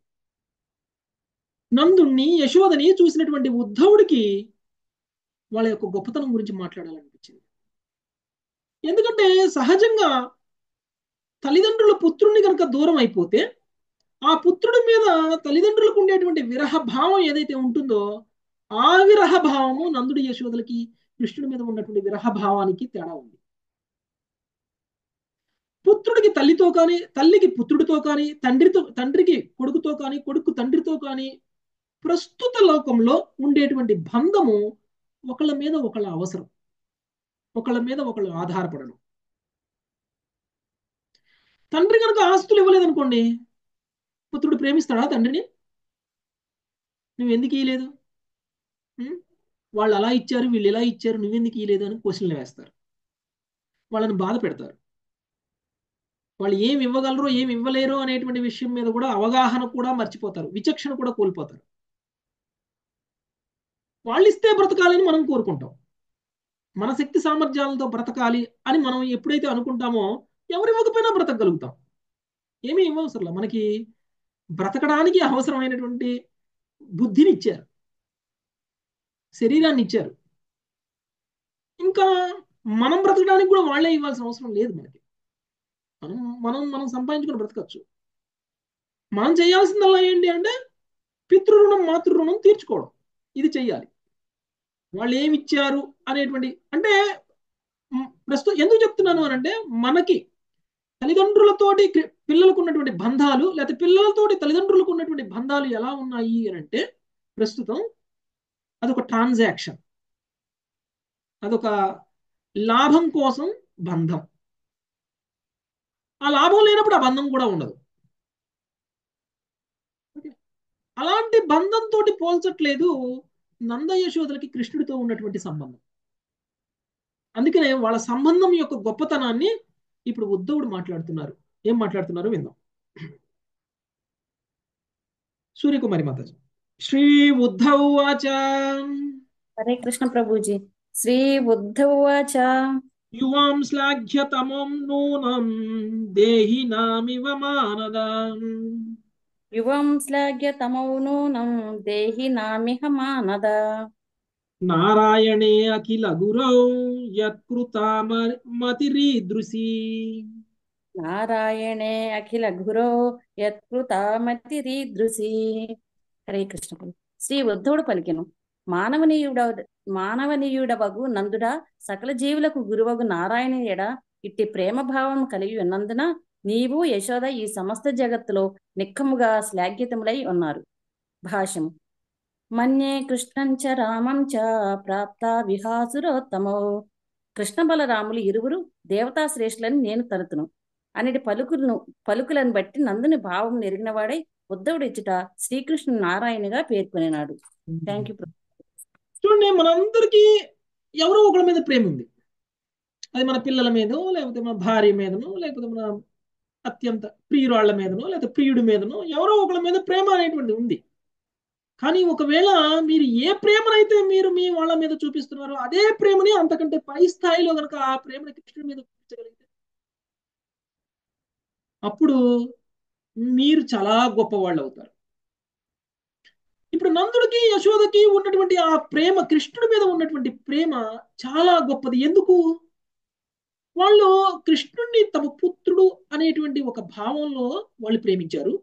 నందుణ్ణి యశోదని చూసినటువంటి ఉద్ధవుడికి వాళ్ళ యొక్క గొప్పతనం గురించి మాట్లాడాలనిపించింది. ఎందుకంటే సహజంగా తల్లిదండ్రుల పుత్రుణ్ణి కనుక దూరం అయిపోతే ఆ పుత్రుడి మీద తల్లిదండ్రులకు ఉండేటువంటి విరహ భావం ఏదైతే ఉంటుందో ఆ విరహ భావము నందుడి యశోదలకి కృష్ణుడి మీద ఉన్నటువంటి విరహ భావానికి తేడా ఉంది. పుత్రుడికి తల్లితో కానీ, తల్లికి పుత్రుడితో కానీ, తండ్రికి కొడుకుతో కానీ, కొడుకు తండ్రితో కానీ ప్రస్తుత లోకంలో ఉండేటువంటి బంధము ఒకళ్ళ మీద ఒకళ్ళ అవసరం, ఒకళ్ళ మీద ఒకళ్ళు ఆధారపడడం. తండ్రి కనుక ఆస్తులు ఇవ్వలేదనుకోండి, పుత్రుడు ప్రేమిస్తాడా తండ్రిని? నువ్వు ఎందుకు ఇయ్యలేదు, వాళ్ళు అలా ఇచ్చారు వీళ్ళు ఇలా ఇచ్చారు నువ్వెందుకు ఇయ్యలేదు అని క్వశ్చన్లు వేస్తారు, వాళ్ళని బాధ పెడతారు. వాళ్ళు ఏమి ఇవ్వగలరో ఏమి ఇవ్వలేరో అనేటువంటి విషయం మీద కూడా అవగాహన కూడా మర్చిపోతారు, విచక్షణ కూడా కోల్పోతారు. వాళ్ళు ఇస్తే బ్రతకాలని మనం కోరుకుంటాం, మన శక్తి సామర్థ్యాలతో బ్రతకాలి అని మనం ఎప్పుడైతే అనుకుంటామో ఎవరు ఇవ్వకపోయినా బ్రతకగలుగుతాం. ఏమీ ఇవ్వవసరం, మనకి బ్రతకడానికి అవసరమైనటువంటి బుద్ధిని ఇచ్చారు, శరీరాన్ని ఇచ్చారు. ఇంకా మనం బ్రతకడానికి కూడా వాళ్ళే ఇవ్వాల్సిన అవసరం లేదు మనకి. మనం మనం మనం సంపాదించుకొని బ్రతకచ్చు. మనం చేయాల్సిందల్లా ఏంటి అంటే పితృరుణం మాతృరుణం తీర్చుకోవడం, ఇది చెయ్యాలి. వాళ్ళు ఏమి ఇచ్చారు అనేటువంటి అంటే ప్రస్తుతం ఎందుకు చెప్తున్నాను అని అంటే మనకి తల్లిదండ్రులతోటి పిల్లలకు ఉన్నటువంటి బంధాలు లేకపోతే పిల్లలతోటి తల్లిదండ్రులకు ఉన్నటువంటి బంధాలు ఎలా ఉన్నాయి అని అంటే ప్రస్తుతం అదొక ట్రాన్సాక్షన్, అదొక లాభం కోసం బంధం. ఆ లాభం లేనప్పుడు ఆ బంధం కూడా ఉండదు. అలాంటి బంధంతో పోల్చట్లేదు నంద యశోదలకి కృష్ణుడితో ఉన్నటువంటి సంబంధం. అందుకనే వాళ్ళ సంబంధం యొక్క గొప్పతనాన్ని ఇప్పుడు ఉద్ధవుడు మాట్లాడుతున్నారు. ఏం మాట్లాడుతున్నారు విందాం. సూర్యకుమారి మాతాజీ. శ్రీ ఉద్ధవ్ వాచ. హరే కృష్ణ ప్రభుజీ. శ్రీ ఉద్ధవ్ వాచ. యువాం శ్లాఘ్య తమం నూనం దేహినామివ మానదాం. యువం శ్లాఘ్య తమౌ నూనం దేహినామిహ మానద. నారాయణే అఖిల గురౌ యత్కృతామతిరీదృశీ. నారాయణే అఖిల గురో యత్కృతామతిరీదృశీ. హరే కృష్ణ. శ్రీ ఉద్ధవుడు పలికెను, మానవనీయుడవగు నందుడా, సకల జీవులకు గురువగు నారాయణుడ ఇట్టి ప్రేమ భావం కలిగి ఉన్నందున నీవు యశోద ఈ సమస్త జగత్తులో నిక్కముగా శ్లాఘ్యతములై ఉన్నారు. భాష్యము. మన్యే కృష్ణం చ రామం చ ప్రాప్త విహాసురోత్తమో. కృష్ణ బలరాములు ఇరువురు దేవతా శ్రేష్ఠులని నేను తలుతును అన్నిటి పలుకులను బట్టి నందుని భావం నెరిగినవాడై ఉద్ధవుడు ఇచ్చుట శ్రీకృష్ణుడు నారాయణగా పేర్కొనేనాడు. Thank you. చూడండి, మనందరికీ ఎవరో ఒకళ్ళ మీద ప్రేమ ఉంది. అది మన పిల్లల మీదనో, లేకపోతే మన భార్య మీదనో, లేకపోతే మన అత్యంత ప్రియురాళ్ల మీదనో, లేకపోతే ప్రియుడి మీదనో ఎవరో ఒకళ్ళ మీద ప్రేమ అనేటువంటిది ఉంది. కానీ ఒకవేళ మీరు ఏ ప్రేమనైతే మీరు మీ వాళ్ళ మీద చూపిస్తున్నారో అదే ప్రేమని అంతకంటే పై స్థాయిలో కనుక ఆ ప్రేమని కృష్ణుడి మీద చూపించగలిగితే అప్పుడు మీరు చాలా గొప్పవాళ్ళు అవుతారు. ఇప్పుడు నందుడికి యశోదకి ఉన్నటువంటి ఆ ప్రేమ, కృష్ణుడి మీద ఉన్నటువంటి ప్రేమ చాలా గొప్పది. ఎందుకు? వాళ్ళు కృష్ణుడిని తమ పుత్రుడు అనేటువంటి ఒక భావంలో వాళ్ళు ప్రేమించారు.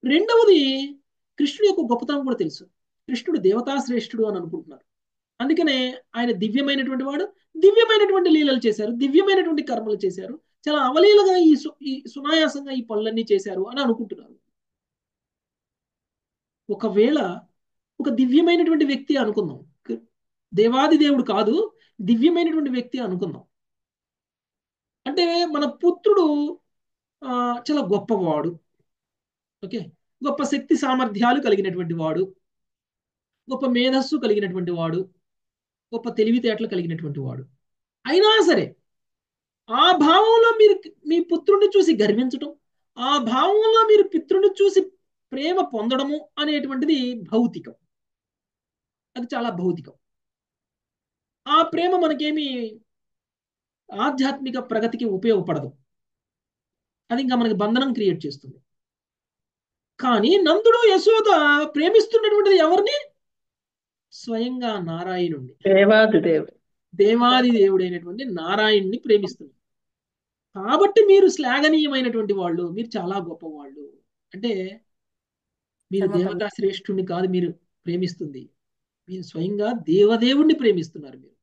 రెండవది, కృష్ణుడి యొక్క గొప్పతనం కూడా తెలుసు. కృష్ణుడు దేవతా శ్రేష్ఠుడు అని అనుకుంటున్నారు. అందుకనే ఆయన దివ్యమైనటువంటి వాడు, దివ్యమైనటువంటి లీలలు చేశారు, దివ్యమైనటువంటి కర్మలు చేశారు, చాలా అవలీలగా ఈ సునాయాసంగా ఈ పనులన్నీ చేశారు అని అనుకుంటున్నారు. ఒకవేళ ఒక దివ్యమైనటువంటి వ్యక్తి అనుకుందాం, దేవాది దేవుడు కాదు, దివ్యమైనటువంటి వ్యక్తి అనుకుందాం. అంటే మన పుత్రుడు చాలా గొప్పవాడు, ఓకే, గొప్ప శక్తి సామర్థ్యాలు కలిగినటువంటి వాడు, గొప్ప మేధస్సు కలిగినటువంటి వాడు, గొప్ప తెలివితేటలు కలిగినటువంటి వాడు. అయినా సరే ఆ భావంలో మీరు మీ పుత్రుడిని చూసి గర్వించటం, ఆ భావంలో మీరు పితృని చూసి ప్రేమ పొందడము అనేటువంటిది భౌతికం. అది చాలా భౌతికం. ఆ ప్రేమ మనకేమి ఆధ్యాత్మిక ప్రగతికి ఉపయోగపడదు. అది ఇంకా మనకి బంధనం క్రియేట్ చేస్తుంది. కానీ నందుడు యశోద ప్రేమిస్తున్నటువంటిది ఎవరిని? స్వయంగా నారాయణుణ్ణి, దేవాది దేవుడైనటువంటి నారాయణ్ణి ప్రేమిస్తున్నారు. కాబట్టి మీరు శ్లాఘనీయమైనటువంటి వాళ్ళు, మీరు చాలా గొప్పవాళ్ళు. అంటే మీరు దేవతా శ్రేష్ఠుణ్ణి కాదు మీరు ప్రేమిస్తుంది, మీరు స్వయంగా దేవదేవుణ్ణి ప్రేమిస్తున్నారు మీరు.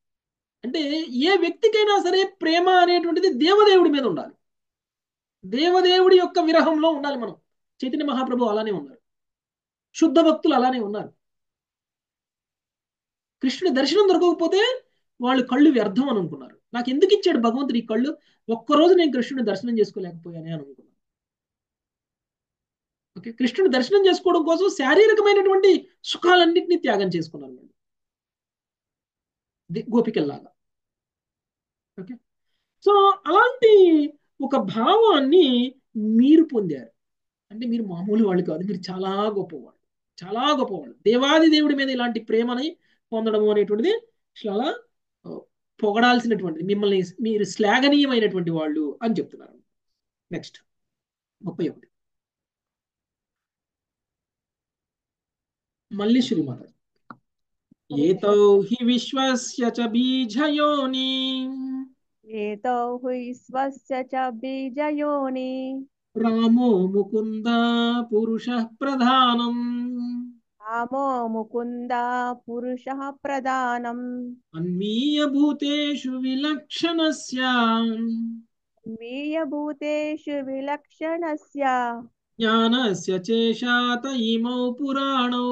అంటే ఏ వ్యక్తికైనా సరే ప్రేమ అనేటువంటిది దేవదేవుడి మీద ఉండాలి, దేవదేవుడి యొక్క విరహంలో ఉండాలి మనం. చైతన్య మహాప్రభు అలానే ఉన్నారు, శుద్ధ భక్తులు అలానే ఉన్నారు. కృష్ణుడి దర్శనం దొరకకపోతే వాళ్ళు కళ్ళు వ్యర్థం అని అనుకున్నారు. నాకు ఎందుకు ఇచ్చాడు భగవంతుడు ఈ కళ్ళు, ఒక్కరోజు నేను కృష్ణుడిని దర్శనం చేసుకోలేకపోయానే అని అనుకున్నాను. ఓకే, కృష్ణుడి దర్శనం చేసుకోవడం కోసం శారీరకమైనటువంటి సుఖాలన్నింటినీ త్యాగం చేసుకున్నారు వాళ్ళు గోపికల్లాగా. ఓకే, సో అలాంటి ఒక భావాన్ని మీరు పొందారు. అంటే మీరు మామూలు వాళ్ళు కాదు, మీరు చాలా గొప్పవాళ్ళు, చాలా గొప్పవాళ్ళు. దేవాది దేవుడి మీద ఇలాంటి ప్రేమని పొందడం అనేటువంటిది చాలా పొగడాల్సినటువంటిది, మిమ్మల్ని మీరు శ్లాఘనీయమైనటువంటి వాళ్ళు అని చెప్తున్నారు. నెక్స్ట్ 31 మళ్ళీ శ్రీమాత. ఏతౌ హి విశ్వస్య చ బీజయోని ఏతౌ హి విశ్వస్య చ బీజయోని రామో ముకుంద పురుషః ప్రధానం రామో ముకుంద పురుషః ప్రధానం అన్వీయ భూతేషు విలక్షణస్య వీయభూతేషు విలక్షణస్య జ్ఞానస్య చేశాత ఇమౌ పురాణౌ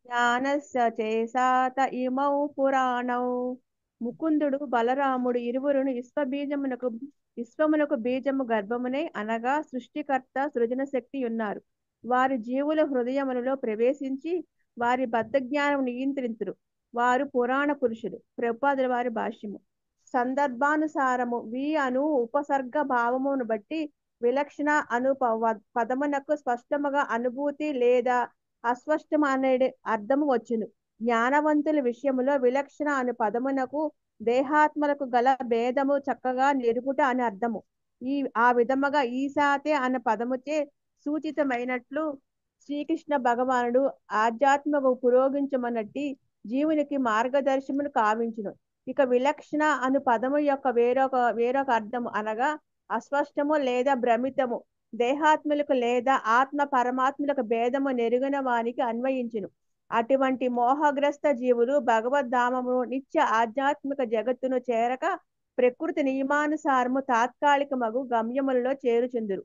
జ్ఞానస్య చేసాత ఇమౌ పురాణౌ. ముకుందుడు బలరాముడు ఇరువురును విశ్వమునకు బీజము గర్భమునే అనగా సృష్టికర్త సృజన శక్తి ఉన్నారు. వారి జీవుల హృదయములలో ప్రవేశించి వారి బద్ధ జ్ఞానం నియంత్రించురు. వారు పురాణ పురుషులు. ప్రభుపాదుల వారి భాష్యము. సందర్భానుసారము వి అను ఉపసర్గ భావమును బట్టి విలక్షణ అను పదమునకు స్పష్టముగా అనుభూతి లేదా అస్పష్టం అనే అర్థము వచ్చును. జ్ఞానవంతుల విషయములో విలక్షణ అను పదమునకు దేహాత్మలకు గల భేదము చక్కగా నిరుపుట అని అర్థము. ఆ విధముగా ఈశాతే అన్న పదముచే సూచితమైనట్లు శ్రీకృష్ణ భగవానుడు ఆధ్యాత్మకు పురోగించమన్నట్టి జీవునికి మార్గదర్శమును కావించును. ఇక విలక్షణ అను పదము యొక్క వేరొక అర్థము అనగా అస్పష్టము లేదా భ్రమితము, దేహాత్మలకు లేదా ఆత్మ పరమాత్మలకు భేదము నెరుగిన వానికి అన్వయించును. అటువంటి మోహగ్రస్త జీవులు భగవద్ధామమును నిత్య ఆధ్యాత్మిక జగత్తును చేరక ప్రకృతి నియమానుసారము తాత్కాలికమగు గమ్యములలో చేరుచుందురు.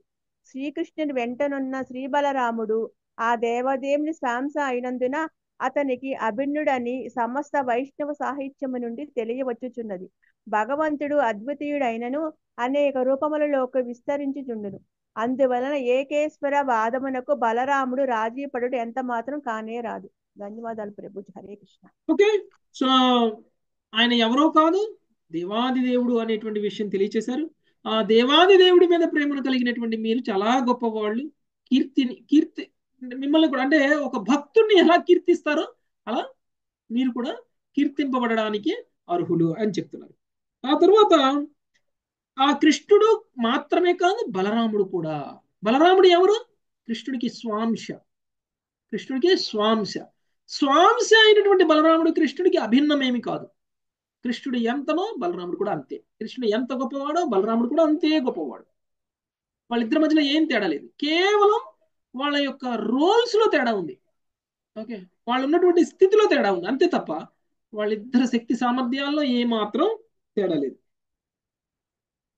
శ్రీకృష్ణుని వెంటనున్న శ్రీబలరాముడు ఆ దేవదేవుని సాంస అయినందున అతనికి అభిన్నుడని సమస్త వైష్ణవ సాహిత్యము నుండి తెలియవచ్చుచున్నది. భగవంతుడు అద్వితీయుడైనను అనేక రూపములలోకి విస్తరించుచుండును. అందువలన ఏకేశ్వర వాదమునకు బలరాముడు రాజీపడు ఎంత మాత్రం కానే రాదు. ధన్యవాదాలు ప్రభుజీ. హరే కృష్ణ. ఓకే, సో ఆయన ఎవరో కాదు, దేవాది దేవుడు అనేటువంటి విషయం తెలియచేశారు. ఆ దేవాది దేవుడి మీద ప్రేమను కలిగినటువంటి మీరు చాలా గొప్పవాళ్ళు. కీర్తి మిమ్మల్ని కూడా, అంటే ఒక భక్తుడిని ఎలా కీర్తిస్తారో అలా మీరు కూడా కీర్తింపబడడానికి అర్హులు అని చెప్తున్నారు. ఆ తరువాత ఆ కృష్ణుడు మాత్రమే కాదు, బలరాముడు కూడా. బలరాముడు ఎవరు? కృష్ణుడికి స్వాంశ. కృష్ణుడికి స్వాంశ అయినటువంటి బలరాముడు కృష్ణుడికి అభిన్నమేమి కాదు. కృష్ణుడు ఎంతనో బలరాముడు కూడా అంతే. కృష్ణుడు ఎంత గొప్పవాడో బలరాముడు కూడా అంతే గొప్పవాడు. వాళ్ళిద్దరి మధ్యలో ఏం తేడా లేదు, కేవలం వాళ్ళ యొక్క రోల్స్ లో తేడా ఉంది. ఓకే, వాళ్ళు ఉన్నటువంటి స్థితిలో తేడా ఉంది అంతే తప్ప వాళ్ళిద్దరి శక్తి సామర్థ్యాల్లో ఏమాత్రం తేడా లేదు.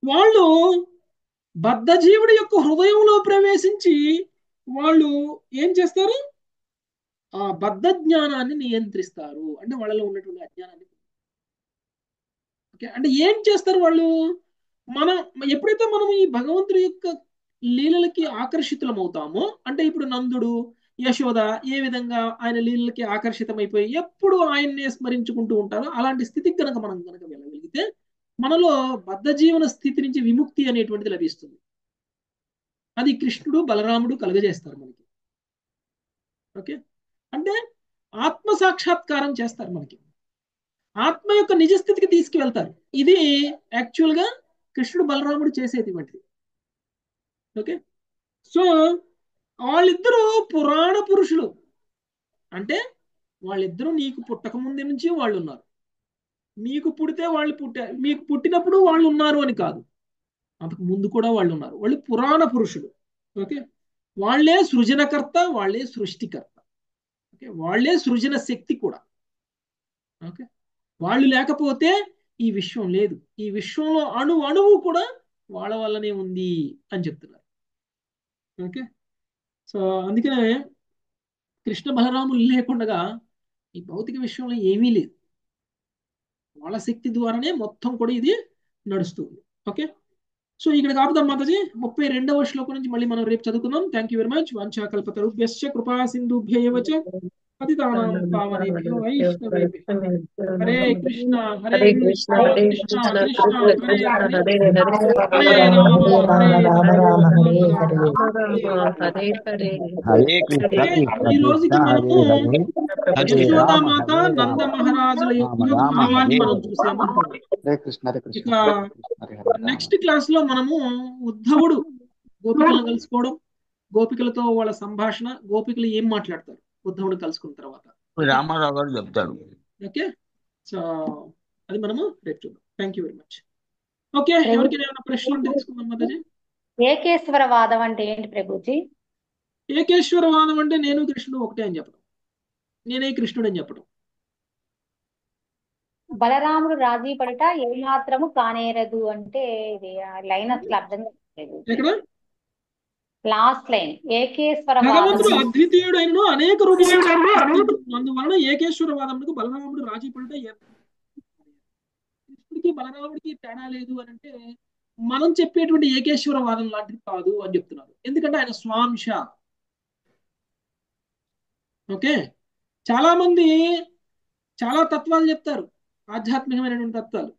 వాళ్ళు బద్ధజీవుడి యొక్క హృదయంలో ప్రవేశించి వాళ్ళు ఏం చేస్తారు? ఆ బద్ధ జ్ఞానాన్ని నియంత్రిస్తారు. అంటే వాళ్ళలో ఉన్నటువంటి అజ్ఞానాన్ని. ఓకే, అంటే ఏం చేస్తారు వాళ్ళు? ఎప్పుడైతే మనం ఈ భగవంతుడి యొక్క లీలలకి ఆకర్షితులమవుతామో, అంటే ఇప్పుడు నందుడు, యశోద ఏ విధంగా ఆయన లీలలకి ఆకర్షితమైపోయి ఎప్పుడు ఆయన్నే స్మరించుకుంటూ ఉంటారో అలాంటి స్థితికి కనుక మనం వెళ్ళగలిగితే మనలో బద్ధ జీవన స్థితి నుంచి విముక్తి అనేటువంటిది లభిస్తుంది. అది కృష్ణుడు బలరాముడు కలుగజేస్తారు మనకి. ఓకే, అంటే ఆత్మ సాక్షాత్కారం చేస్తారు మనకి, ఆత్మ యొక్క నిజస్థితికి తీసుకువెళ్తారు. ఇది యాక్చువల్గా కృష్ణుడు బలరాముడు చేసేది వంటిది. ఓకే, సో వాళ్ళిద్దరూ పురాణ పురుషులు. అంటే వాళ్ళిద్దరూ నీకు పుట్టక ముందు నుంచి వాళ్ళు ఉన్నారు. మీకు పుడితే వాళ్ళు పుట్టారు, మీకు పుట్టినప్పుడు వాళ్ళు ఉన్నారు అని కాదు, అంతకు ముందు కూడా వాళ్ళు ఉన్నారు. వాళ్ళు పురాణ పురుషులు. ఓకే, వాళ్ళే సృజనకర్త, వాళ్ళే సృష్టికర్త. ఓకే, వాళ్ళే సృజన శక్తి కూడా. ఓకే, వాళ్ళు లేకపోతే ఈ విశ్వం లేదు. ఈ విశ్వంలో అణువు కూడా వాళ్ళ వల్లనే ఉంది అని చెప్తున్నారు. ఓకే, సో అందుకనే కృష్ణ బలరాములు లేకుండా ఈ భౌతిక విశ్వంలో ఏమీ లేదు. వాళ్ళ శక్తి ద్వారానే మొత్తం కూడా ఇది నడుస్తుంది. ఓకే, సో ఇక్కడ కాపుదాం మాతాజీ. 32వ శ్లోకం నుంచి మళ్ళీ మనం రేపు చదువుకుందాం. Thank you very much. వాంఛాకల్పతరుభ్యశ్చ కృపా సింధుభ్యైవ చ పతితానాం పావనేభ్యో వైష్ణవేభ్యో. హరే కృష్ణ హరే కృష్ణ కృష్ణ కృష్ణ హరే హరే హరే రామ హరే హరే ఈ రోజుకి మనము యశోదామాత నంద మహారాజుల యొక్క భావాన్ని మనం చూసాము. ఇక నెక్స్ట్ క్లాస్ లో మనము ఉద్ధవుడు గోపికలను కలుసుకోవడం, గోపికలతో వాళ్ళ సంభాషణ, గోపికలు ఏం మాట్లాడతారు ఉద్ధవుడు కలుసుకున్న తర్వాత రామారావు గారు చెప్తాడు. ఓకే, సో అది మనము రేపు చూద్దాం. Thank you very much. Okay, ఎవరికైనా ఏమైనా ప్రశ్నలు ఉంటే తీసుకుందాం మాతాజీ. ఏకేశ్వరవాదం అంటే ఏంటి ప్రభుజీ? ఏకేశ్వరవాదం అంటే నేను కృష్ణుడు ఒకటే అని చెప్పడం, నేనే కృష్ణుడు అని చెప్పడం. బలరాముడు రాజీ పడట ఏమాత్రము కానేరదు అంటే ఇది లైన్ అసలు అర్థం కాలేదు. ఎక్కడ లాస్ట్ లైన్ ఏకేశ్వరవాదం. భగవంతుడు అద్వితీయుడైన అనేక రూపాలు, అందువలన ఏకేశ్వరవాదమునకు బలరాముడు రాజీ పడట కృష్ణుడికి బలరాముడికి తేడా లేదు అని అంటే మనం చెప్పేటువంటి ఏకేశ్వరవాదం లాంటిది కాదు అని చెప్తున్నారు. ఎందుకంటే ఆయన స్వాంశ. ఓకే, చాలా మంది చాలా తత్వాలు చెప్తారు, ఆధ్యాత్మికమైనటువంటి తత్వాలు.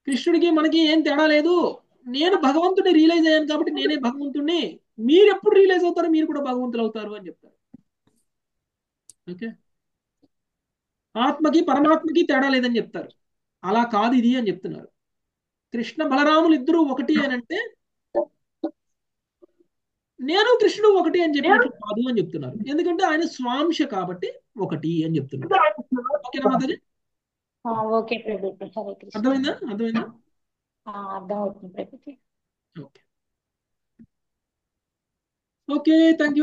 కృష్ణుడికి మనకి ఏం తేడా లేదు, నేను భగవంతుడిని రియలైజ్ అయ్యాను కాబట్టి నేనే భగవంతుడిని, మీరు ఎప్పుడు రియలైజ్ అవుతారో మీరు కూడా భగవంతులు అవుతారు అని చెప్తారు. ఓకే, ఆత్మకి పరమాత్మకి తేడా లేదని చెప్తారు. అలా కాదు ఇది అని చెప్తున్నారు. కృష్ణ బలరాములు ఇద్దరు ఒకటి అని అంటే నేను కృష్ణుడు ఒకటి అని చెప్పినట్లు కాదు అని చెప్తున్నారు. ఎందుకంటే ఆయన స్వాంశ కాబట్టి ఒకటి అని చెప్తున్నారు. ఓకేనా మాతాజీ? ఓకే ప్రభుజీ, హరే కృష్ణ. అర్థమైందా? అర్థమవుతుంది ప్రభుజీ. Okay, thank you.